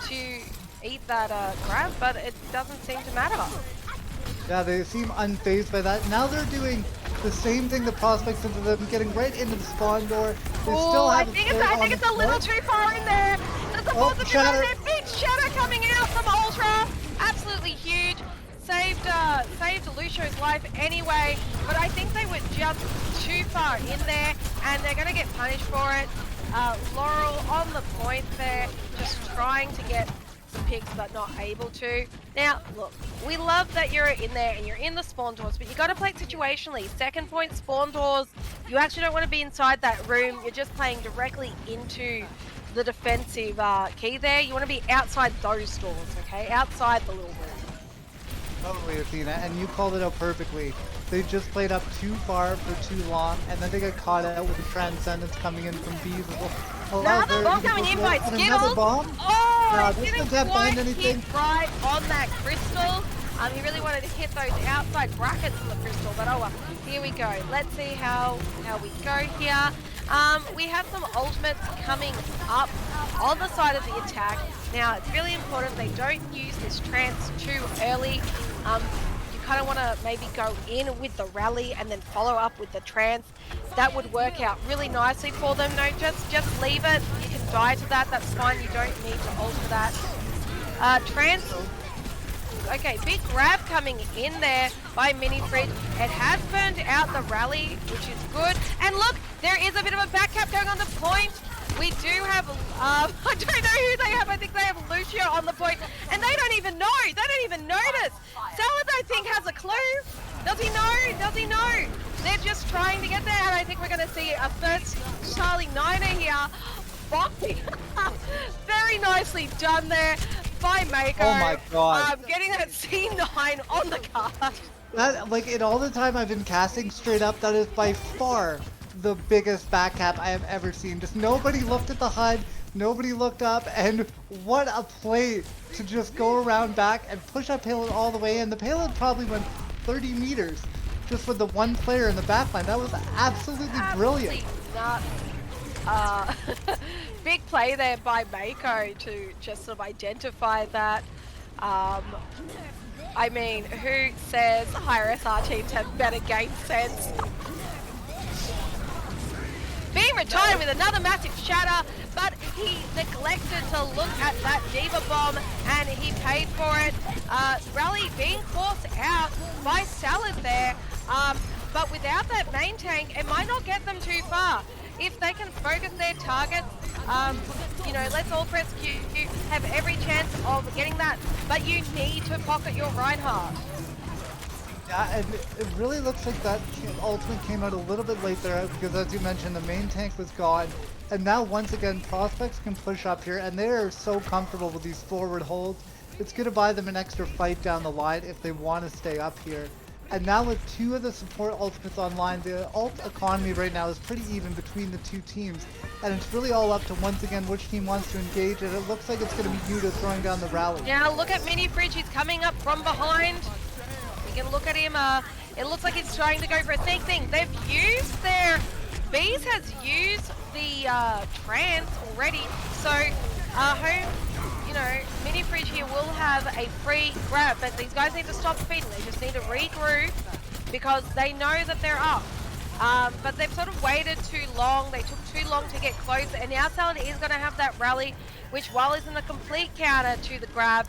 to eat that grab, but it doesn't seem to matter. Yeah, they seem unfazed by that. Now they're doing the same thing the Prospects did to them, getting right into the spawn door. They still have I think it's a little too far in there. There's a possibility there. Big shatter coming out from Ultra. Absolutely huge. Saved Lucio's life anyway, but I think they were just too far in there, and they're going to get punished for it. Laurel on the point there, just trying to get some picks, but not able to. Now, look, we love that you're in there and you're in the spawn doors, but you got to play it situationally. Second point spawn doors, you actually don't want to be inside that room. You're just playing directly into the defensive key there. You want to be outside those doors, okay? Outside the little room. Totally, Athena, and you called it out perfectly. They just played up too far for too long, and then they got caught out with the Transcendence coming in from Bees. Another bomb coming in by Skittles. Oh, he didn't quite hit right on that crystal. He really wanted to hit those outside brackets on the crystal, but oh well. Here we go. Let's see how we go here. We have some ultimates coming up on the side of the attack. Now, it's really important they don't use this trance too early. You kind of want to maybe go in with the rally and then follow up with the trance. That would work out really nicely for them. No, just leave it. You can die to that. That's fine. You don't need to alter that. Trance. Okay, big grab coming in there by Mini Fridge. It has burned out the rally, which is good. And look, there is a bit of a back cap going on the point. We do have, I don't know who they have. I think they have Lucio on the point. And they don't even know. They don't even notice. Salad, I think, has a clue. Does he know? Does he know? They're just trying to get there. And I think we're going to see a first Charlie Niner here. Very nicely done there by Mako. Oh my god. Getting that C9 on the card. That, like, in all the time I've been casting straight up, that is by far the biggest back cap I have ever seen. Just nobody looked at the HUD, nobody looked up, and what a play to just go around back and push up payload all the way, and the payload probably went 30 meters. just with the one player in the backline. That was absolutely brilliant. Absolutely nuts. Uh, big play there by Mako to just sort of identify that. Um, I mean, who says higher SR teams have better game sense? Being retired with another massive shatter, but he neglected to look at that Diva bomb and he paid for it. Rally being forced out by Salad there, but without that main tank, it might not get them too far. If they can focus their targets, you know, let's all press Q, have every chance of getting that, but you need to pocket your Reinhardt. Yeah, and it really looks like that ultimate came out a little bit late there because, as you mentioned, the main tank was gone. And now, once again, prospects can push up here, and they are so comfortable with these forward holds. It's going to buy them an extra fight down the line if they want to stay up here. And now with two of the support ultimates online, the ult economy right now is pretty even between the two teams. And it's really all up to, once again, which team wants to engage, and it looks like it's going to be Yuta throwing down the rally. Now look at Mini Fridge, he's coming up from behind. You can look at him, it looks like he's trying to go for a sneak thing. They've used their, Bees has used the trance already, so home, you know, Mini Fridge here will have a free grab, but these guys need to stop feeding, they just need to regroup because they know that they're up. But they've sort of waited too long, they took too long to get close, and now Salad is going to have that rally, which while isn't a complete counter to the grab,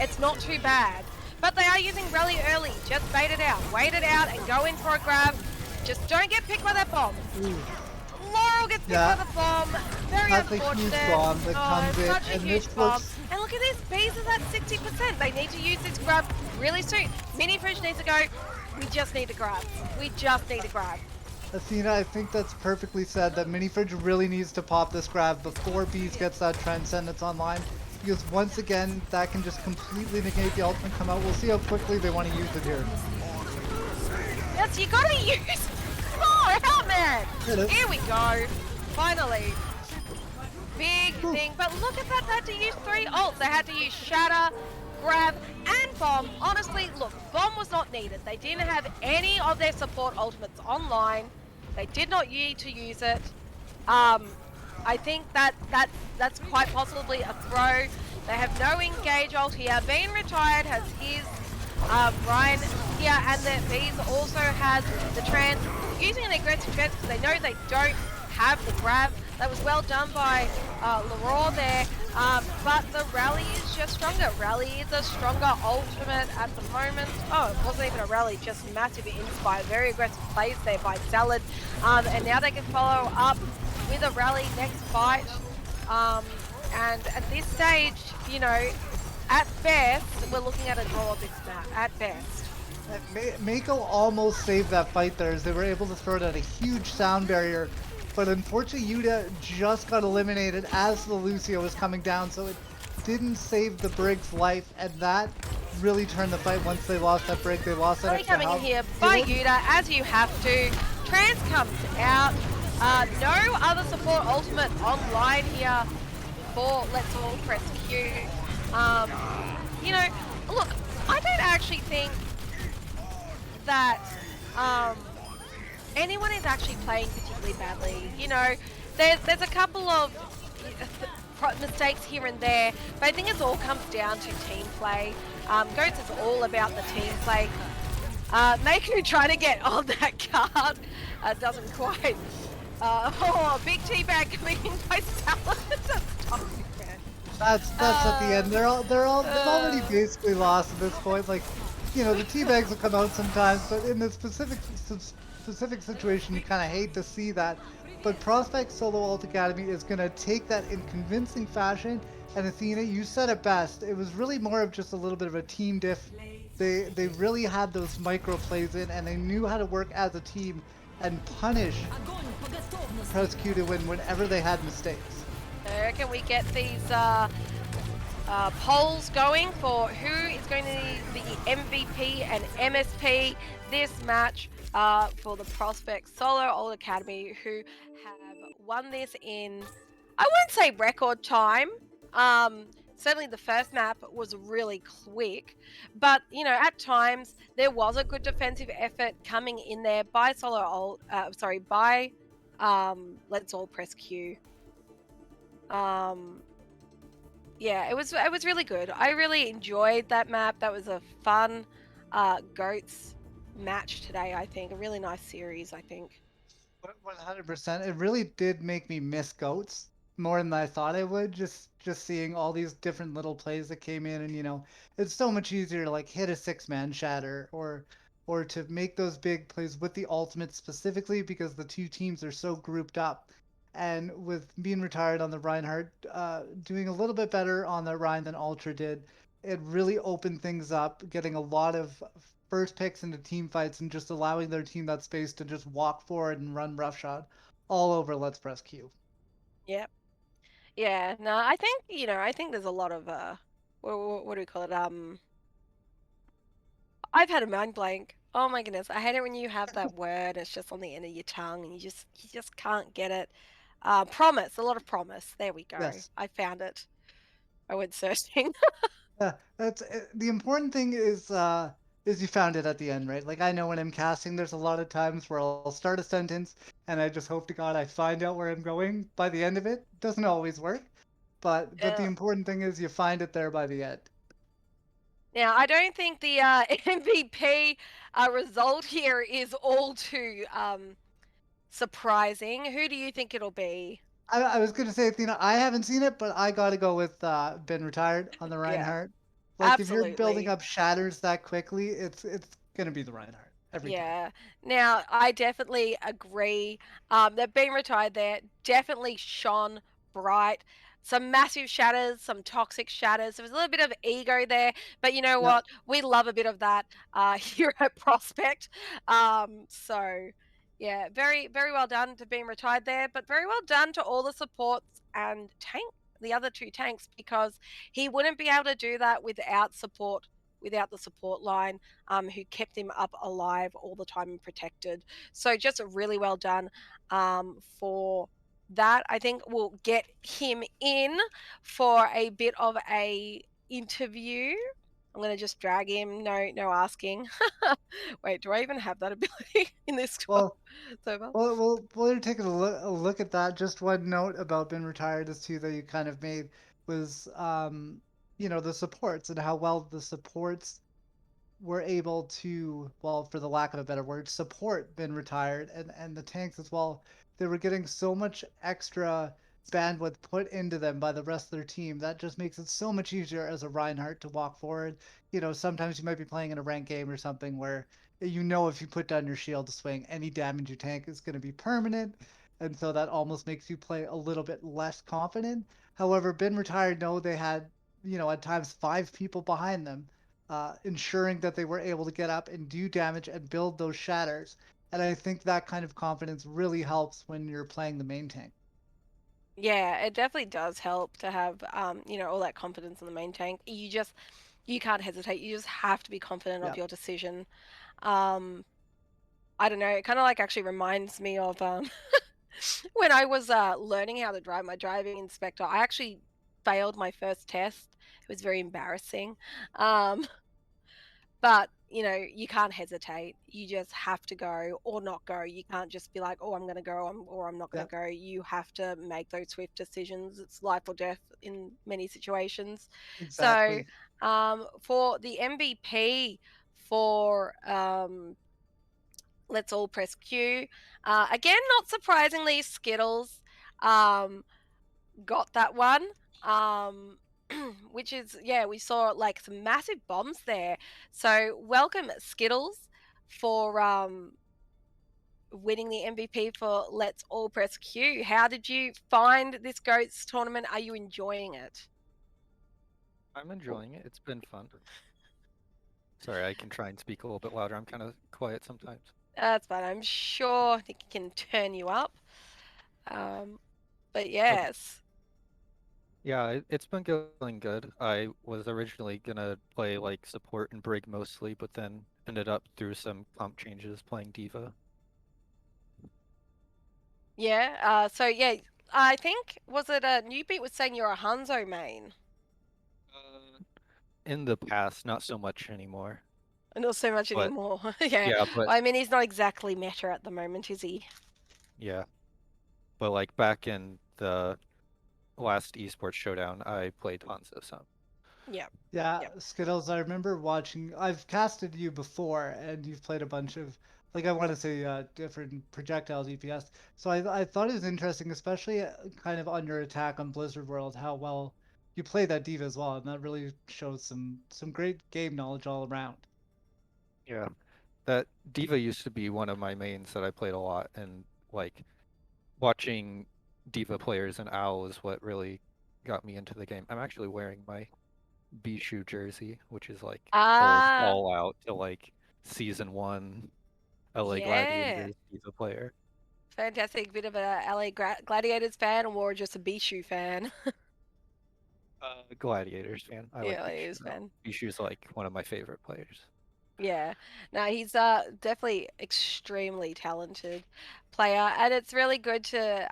it's not too bad. But they are using rally early, just bait it out, wait it out and go in for a grab. Just don't get picked by that bomb. Laurel gets picked by the bomb, very unfortunate. A huge bomb that comes in, such a huge bomb. And look at this, Bees is at 60%. They need to use this grab really soon. Mini Fridge needs to go. We just need to grab. We just need to grab. Athena, I think that's perfectly said that Mini Fridge really needs to pop this grab before Bees gets that Transcendence online. Because once again, that can just completely negate the ultimate come out. We'll see how quickly they want to use it here. Yes, you gotta use more helmet! Here we go. Finally. Big thing. But look at that, they had to use 3 ults. They had to use Shatter, Grab, and Bomb. Honestly, look, Bomb was not needed. They didn't have any of their support ultimates online. They did not need to use it. I think that's quite possibly a throw. They have no engage ult here. Bean retired has his Ryan here, and the Bees also has the trance. Using an aggressive trance because they know they don't have the grab. That was well done by Leroy there, but the rally is just stronger. Rally is a stronger ultimate at the moment. Oh, it wasn't even a rally, just massive inspire. Very aggressive plays there by Salad, and now they can follow up with a rally next fight. And at this stage, you know, at best, we're looking at a draw of this map, at best. Mako almost saved that fight there as they were able to throw down a huge sound barrier, but unfortunately Yuta just got eliminated as the Lucio was coming down, so it didn't save the Brig's life, and that really turned the fight once they lost that Brig. They lost that extra coming health. in here by Yuta, as you have to. Trance comes out. No other support ultimate online here for Let's All Press Q. You know, look, I don't actually think that anyone is actually playing particularly badly. You know, there's a couple of mistakes here and there, but I think it all comes down to team play. Goats is all about the team play. Mako trying to get on that card doesn't quite. Oh, big teabag coming in by Salad. That's at the end. They've already basically lost at this point. Like, you know, the teabags will come out sometimes, but in this specific situation, you kind of hate to see that. But Prospect Solo Ult Academy is going to take that in convincing fashion. And Athena, you said it best. It was really more of just a little bit of a team diff. They really had those micro plays in, and they knew how to work as a team and punish Press Q to win whenever they had mistakes. I reckon we get these polls going for who is going to be the MVP and MSP this match for the Prospect Solo Ult Academy, who have won this in, I won't say record time, certainly the first map was really quick, but at times there was a good defensive effort coming in there by Let's All Press Q. Um, yeah, it was really good. I really enjoyed that map. That was a fun goats match today. I think a really nice series. I think. 100%. It really did make me miss goats more than I thought I would. Just seeing all these different little plays that came in, and it's so much easier to like hit a six-man shatter or to make those big plays with the ultimate specifically because the two teams are so grouped up. And with being retired on the Reinhardt, doing a little bit better on the Ryan than Ultra did, it really opened things up, getting a lot of first picks into team fights and just allowing their team that space to just walk forward and run roughshod all over Let's Press Q. Yep. Yeah. No, I think there's a lot of what do we call it? I've had a mind blank. Oh my goodness, I hate it when you have that word. It's just on the end of your tongue, and you just can't get it. Promise, a lot of promise. There we go. Yes. I found it. I went searching. Yeah, that's the important thing is you found it at the end, right? Like I know when I'm casting, there's a lot of times where I'll start a sentence and I just hope to God I find out where I'm going by the end of it. Doesn't always work, but the Yeah. important thing is you find it there by the end. Now, I don't think the MVP result here is all too surprising. Who do you think it'll be? I was gonna say, Athena, I haven't seen it, but I gotta go with been retired on the Yeah, Reinhardt. Like if you're building absolutely. up shatters that quickly, it's gonna be the Reinhardt every time. Yeah. Now, I definitely agree that being retired there definitely shone bright. Some massive shatters, some toxic shatters. There was a little bit of ego there, but you know Yeah, what? We love a bit of that here at Prospect. So, yeah, very, very well done to being retired there, but very well done to all the supports and the other two tanks, because he wouldn't be able to do that without support, without the support line who kept him up alive all the time and protected. So just really well done for that. I think we'll get him in for a bit of a interview. I'm gonna just drag him. No, no asking. Wait, do I even have that ability in this well, server? while you're taking a look at that, just one note about been retired is too that you kind of made was the supports and how well the supports were able to, well, for the lack of a better word, support been retired and the tanks as well. They were getting so much extra bandwidth put into them by the rest of their team. That just makes it so much easier as a Reinhardt to walk forward. Sometimes you might be playing in a ranked game or something where if you put down your shield to swing, any damage you tank is going to be permanent. And so that almost makes you play a little bit less confident. However, been retired, no, they had, at times 5 people behind them ensuring that they were able to get up and do damage and build those shatters. And I think that kind of confidence really helps when you're playing the main tank. Yeah, it definitely does help to have all that confidence in the main tank. You can't hesitate. You just have to be confident of Yeah, your decision. Um, I don't know. It kind of like actually reminds me of when I was learning how to drive my driving inspector. I actually failed my first test. It was very embarrassing. Um, but you can't hesitate. You just have to go or not go. You can't just be like, "Oh, I'm going to go," or "I'm not going yeah, to go." You have to make those swift decisions. It's life or death in many situations. So, exactly. for the MVP for Let's All Press Q. Again, not surprisingly, Skittles um, got that one. Um, which is, yeah, we saw like some massive bombs there. So welcome Skittles for winning the MVP for Let's All Press Q. How did you find this Goats tournament? Are you enjoying it? I'm enjoying it. It's been fun. Sorry, I can try and speak a little bit louder. I'm kind of quiet sometimes. That's fine. I'm sure they can turn you up. Um, but Okay. yes. Yeah, it's been going good. I was originally gonna play like support and Brig mostly, but then ended up through some comp changes playing Diva. Yeah. So yeah, I think was it a Newbeat was saying you're a Hanzo main. in the past, not so much anymore. Not so much But anymore. Yeah. yeah, but I mean, he's not exactly meta at the moment, is he? yeah, but like back in the last eSports Showdown, I played Hanzo some. Yeah. Yeah, Yep. Skittles, I remember watching. I've casted you before, and you've played a bunch of, like, I want to say, different projectile DPS. So I thought it was interesting, especially kind of on your attack on Blizzard World, how well you play that diva as well, and that really shows some great game knowledge all around. Yeah, that Diva used to be one of my mains that I played a lot, and like watching Diva players and Owl is what really got me into the game. I'm actually wearing my Bishu jersey, which is like old Ah, Fallout to like season one LA yeah. Gladiators Diva player. Fantastic. Bit of a LA Gladiators fan or just a Bishu fan? Gladiators fan. I Yeah, like Bishu Gladiators though. fan. Bishu's like one of my favorite players. Yeah. No, he's definitely extremely talented player, and it's really good to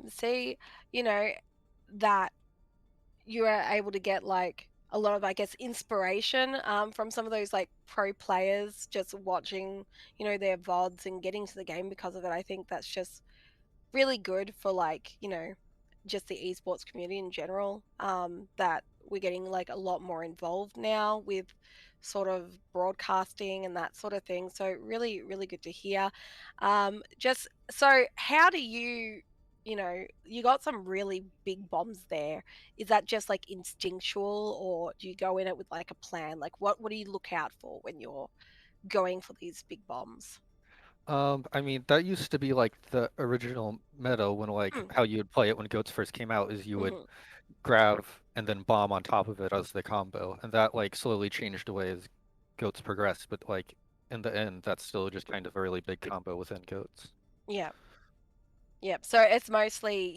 see, you know, that you are able to get like a lot of, I guess, inspiration from some of those like pro players just watching, their VODs and getting to the game because of it. I think that's just really good for like, just the esports community in general. That we're getting like a lot more involved now with sort of broadcasting and that sort of thing. So really, really good to hear. Just so how do you got some really big bombs there. Is that just like instinctual or do you go in it with like a plan? Like what do you look out for when you're going for these big bombs? I mean, that used to be like the original meta when like Mm, how you would play it when goats first came out is you would mhm. grab and then bomb on top of it as the combo. And that like slowly changed away as goats progressed, but like in the end that's still just kind of a really big combo within goats. Yeah. Yep. So it's mostly,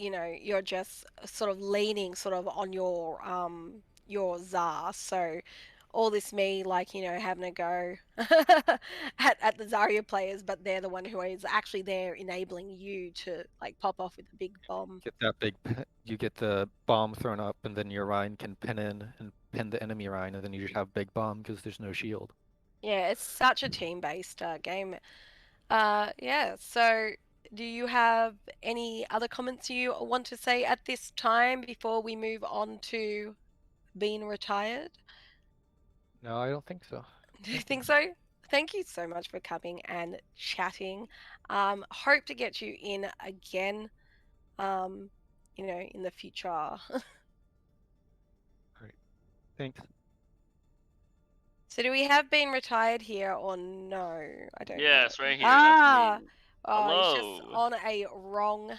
you're just sort of leaning sort of on your Zar. So all this me like, having a go at the Zarya players, but they're the one who is actually there enabling you to like pop off with a big bomb. Get that you get the bomb thrown up and then your Rhine can pin in and pin the enemy Rhine and then you just have big bomb because there's no shield. Yeah, it's such a team-based game. Yeah, so do you have any other comments you want to say at this time before we move on to being retired? No, I don't think so. Do you Thank you. think so? Thank you so much for coming and chatting. Hope to get you in again, um, in the future. All right. Thanks. So do we have been retired here or no? I don't know. Yes, right here. That's Ah, me. oh, it's just Hello. on a wrong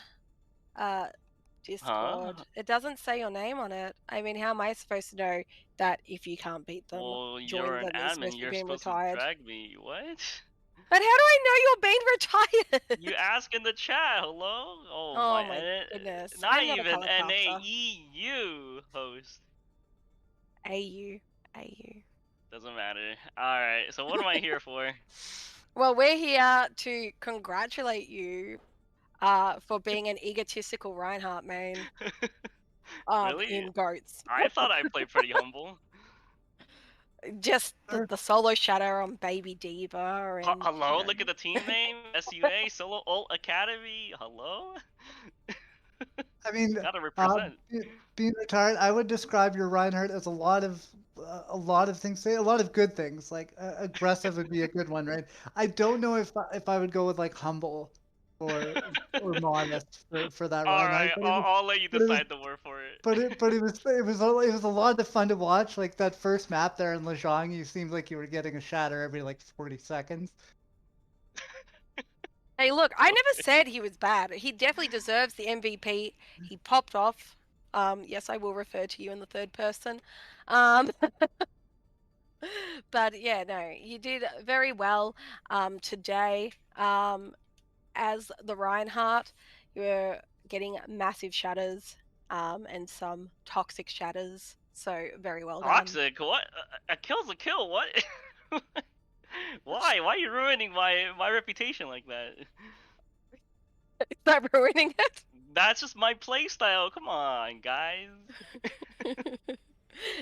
uh Huh? Discord. It doesn't say your name on it. I mean, how am I supposed to know that if you can't beat them, Well, you're join an them is admin. supposed to be You're being supposed to retired? drag me. What? But how do I know you're being You retired? ask in the chat. Hello? Oh my. Oh my goodness. Not I'm not a even color caster. NAEU host. AU. AU. Doesn't matter. Alright, so what am I here for? Well, we're here to congratulate you for being an egotistical Reinhardt main Really? in GOATs. I thought I played pretty humble. Just the, Sure. the solo shadow on Baby Diva and, Hello? Look at the team name. SUA, Solo Ult Academy. Hello? I mean, Gotta represent. being retired, I would describe your Reinhardt as a lot of things. Say a lot of good things. Like aggressive would be a good one, right? I don't know if I would go with like humble or or modest for that Reinhardt, Alright, I'll let you but it was decide the word for it. it was a lot of fun to watch. Like that first map there in Lejong, you seemed like you were getting a shatter every like 40 seconds. hey, look, I never said he was bad. He definitely deserves the MVP. He popped off. Yes, I will refer to you in the third person. Um, but yeah, no, you did very well today. As the Reinhardt, you're getting massive shatters and some toxic shatters. So very well done. Toxic? What? A kill's a kill. What? Why? Why are you ruining my reputation like that? Is that ruining it? That's just my playstyle. Come on, guys.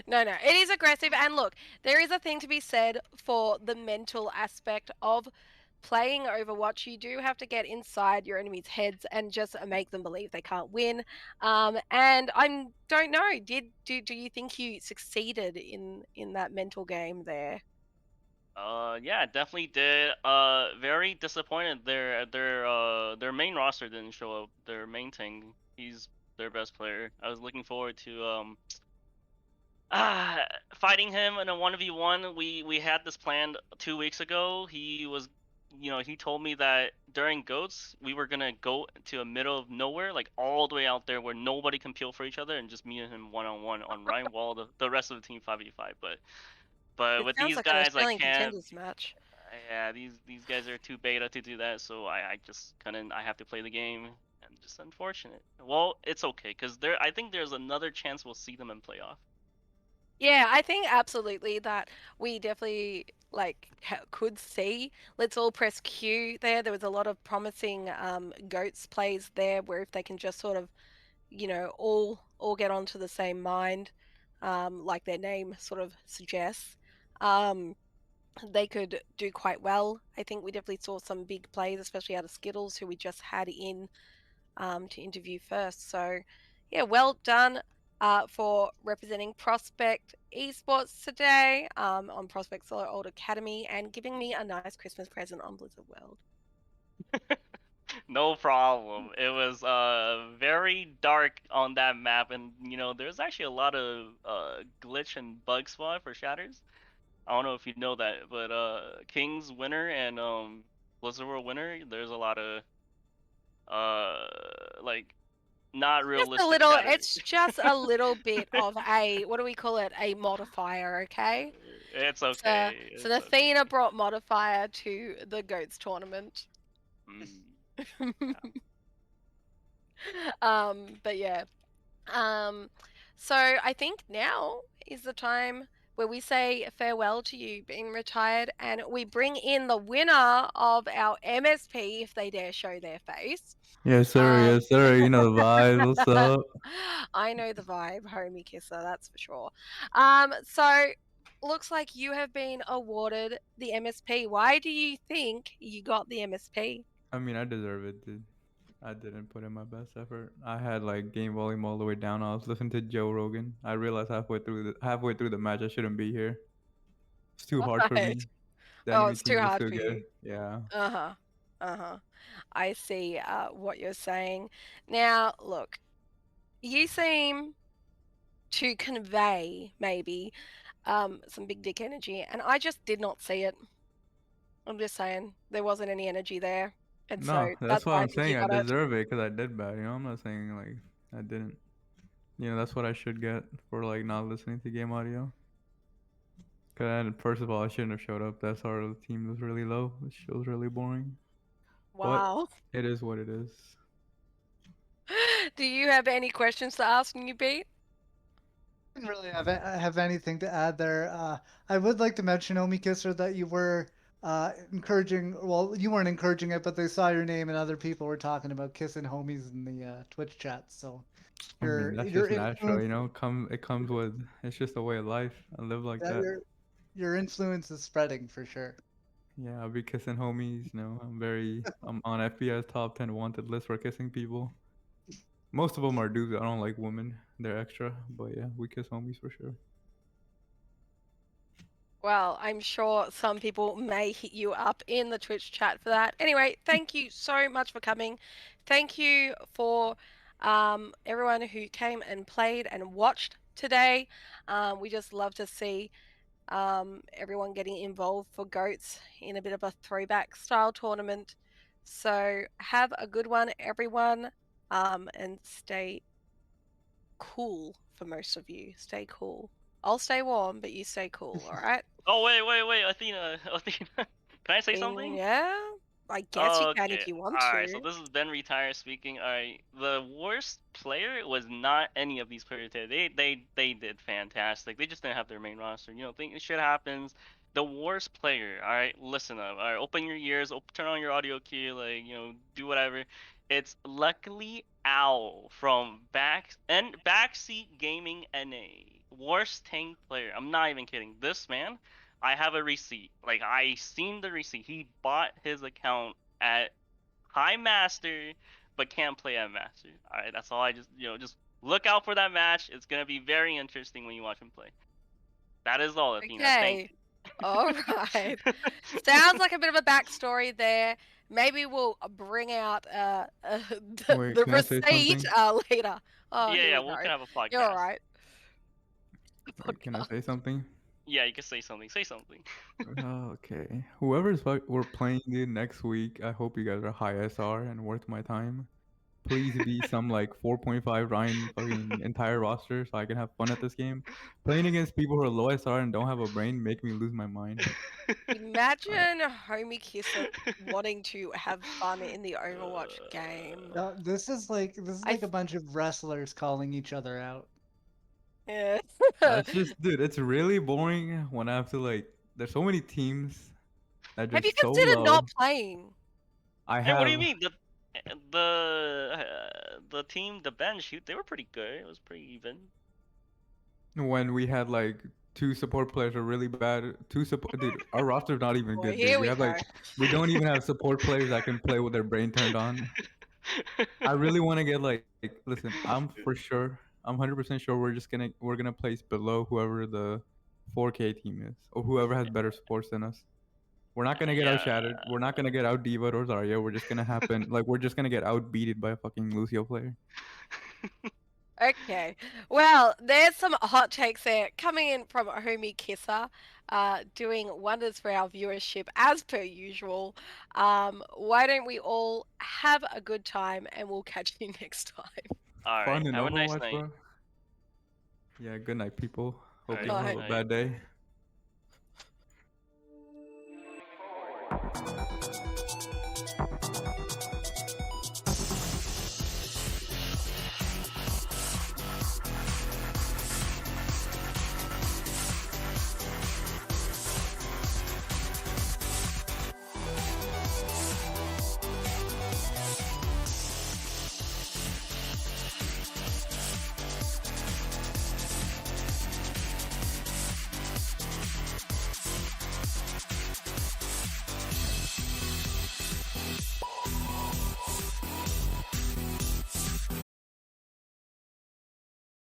No, it is aggressive. And look, there is a thing to be said for the mental aspect of playing Overwatch. You do have to get inside your enemies' heads and just make them believe they can't win. And I don't know. Do you think you succeeded in that mental game there? Yeah, definitely did. Very disappointed. Their main roster didn't show up. Their main tank, he's their best player. I was looking forward to ah fighting him in a 1v1. We had this planned 2 weeks ago. He told me that during goats we were gonna go to a middle of nowhere, like all the way out there where nobody can peel for each other, and just me and him 1-on-1 on Ryan, while the rest of the team 5v5. But It with sounds these like an guys, I Australian can't. contenders match. Yeah, these guys are too beta to do that, so I just couldn't. I have to play the game, and just unfortunate. Well, it's okay, because I think there's another chance we'll see them in playoff. Yeah, I think absolutely that we definitely could see. Let's all press Q there. There was a lot of promising goats plays there where if they can just sort of, all get onto the same mind, like their name sort of suggests. Um, they could do quite well. I think we definitely saw some big plays, especially out of Skittles, who we just had in to interview first. So, yeah, well done for representing Prospect Esports today on Prospect Solo Old Academy and giving me a nice Christmas present on Blizzard World. No problem. It was very dark on that map, and there's actually a lot of glitch and bug spawn for shatters. I don't know if you know that, but King's winner and Blizzard World winner, there's a lot of like not Just a realistic little, shatters. it's just a little bit of a, what do we call it? A modifier, okay? It's So, okay. so It's the okay. Athena brought modifier to the Goats tournament. Mm. But yeah. Um, so I think now is the time where we say farewell to you being retired and we bring in the winner of our MSP if they dare show their face. Yes, sir. Um, Yes, sir. You know the vibes. What's up? I know the vibe, homie kisser, that's for sure. So looks like you have been awarded the MSP. Why do you think you got the MSP? I mean, I deserve it, dude. I didn't put in my best effort. I had like game volume all the way down. I was listening to Joe Rogan. I realized halfway through the match I shouldn't be here. It's too hard for Right. me. The Oh, enemy it's too team is hard too for good. you. Yeah. Uh-huh. Uh-huh. I see what you're saying. Now, look, you seem to convey maybe some big dick energy, and I just did not see it. I'm just saying there wasn't any energy there, and No, so that's that's why why I I'm think you saying I got it. deserve it because I did bad. I'm not saying like I didn't. That's what I should get for like not listening to game audio. Cause first of all, I shouldn't have showed up. That part of the team was really low. The show was really boring. But Wow. it is what it is. Do you have any questions to ask me, Pete? Didn't really have anything to add there. I would like to mention, Omi Kisser, that you were encouraging. Well, you weren't encouraging it, but they saw your name and other people were talking about kissing homies in the Twitch chat. So I mean, your that's your just natural, influence, It comes with. It's just a way of life. I live like yeah, that. your influence is spreading for sure. Yeah, I'll be kissing homies. I'm on FBI's top 10 wanted list for kissing people. Most of them are dudes. I don't like women. They're extra. But yeah, we kiss homies for sure. Well, I'm sure some people may hit you up in the Twitch chat for that. Anyway, thank you so much for coming. Thank you for everyone who came and played and watched today. We just love to see everyone getting involved for goats in a bit of a throwback style tournament. So have a good one, everyone, and stay cool for most of you. Stay cool. I'll stay warm, but you stay cool, all right? Oh wait, Athena, Athena. Can I say something? Yeah, I guess you can if Okay. you want Alright, so to. this is Ben Retire speaking. Alright. The worst player was not any of these players today. They did fantastic. They just didn't have their main roster. Think shit happens. The worst player, alright, listen up. Alright, open your ears, turn on your audio key, do whatever. It's luckily Owl from Backseat Gaming NA. worst tank player. I'm not even kidding. This man, I have a receipt. Like I seen the receipt. He bought his account at High Master, but can't play at Master. All right, that's all. I just look out for that match. It's gonna be very interesting when you watch him play. That is all, Athena. Thank Okay. All right. Sounds like a bit of a backstory there. Maybe we'll bring out Wait, the can I say receipt something? later. Oh, Yeah, here yeah, we we go. can have a podcast. You're all right. Wait, can I Podcast. say something? Yeah, you can say something. Say something. Okay. Whoever's we're playing it next week, I hope you guys are high SR and worth my time. Please be some like 4.5 Ryan fucking entire roster so I can have fun at this game. Playing against people who are low SR and don't have a brain make me lose my mind. Imagine Homie Kisser wanting to have fun in the Overwatch game. This is like I a bunch of wrestlers calling each other out. Yeah. That's just, dude, it's really boring when I have to like. There's so many teams that are Have you just so considered not low. playing? I Hey, what do you have mean? The team, the bench, they were pretty good. It was pretty even. when we had like two support players are really bad. Two support, dude. Our roster's not even Boy, good, dude. here We we have go. like, we don't even have support players that can play with their brain turned on. I really want to get like, listen. I'm for sure. I'm 100% sure we're gonna place below whoever the 4K team is or whoever has better supports than us. We're not gonna get Yeah. outshattered. We're not gonna get out Diva or Zarya. We're just gonna happen like we're just gonna get outbeated by a fucking Lucio player. Okay. Well, there's some hot takes there coming in from Homie Kisser, doing wonders for our viewership as per usual. Why don't we all have a good time and we'll catch you next time. All right. Fun in Have a nice Overwatch, night. bro. Yeah. Good night, people. Hope Alright, you all Night. have a night. bad day.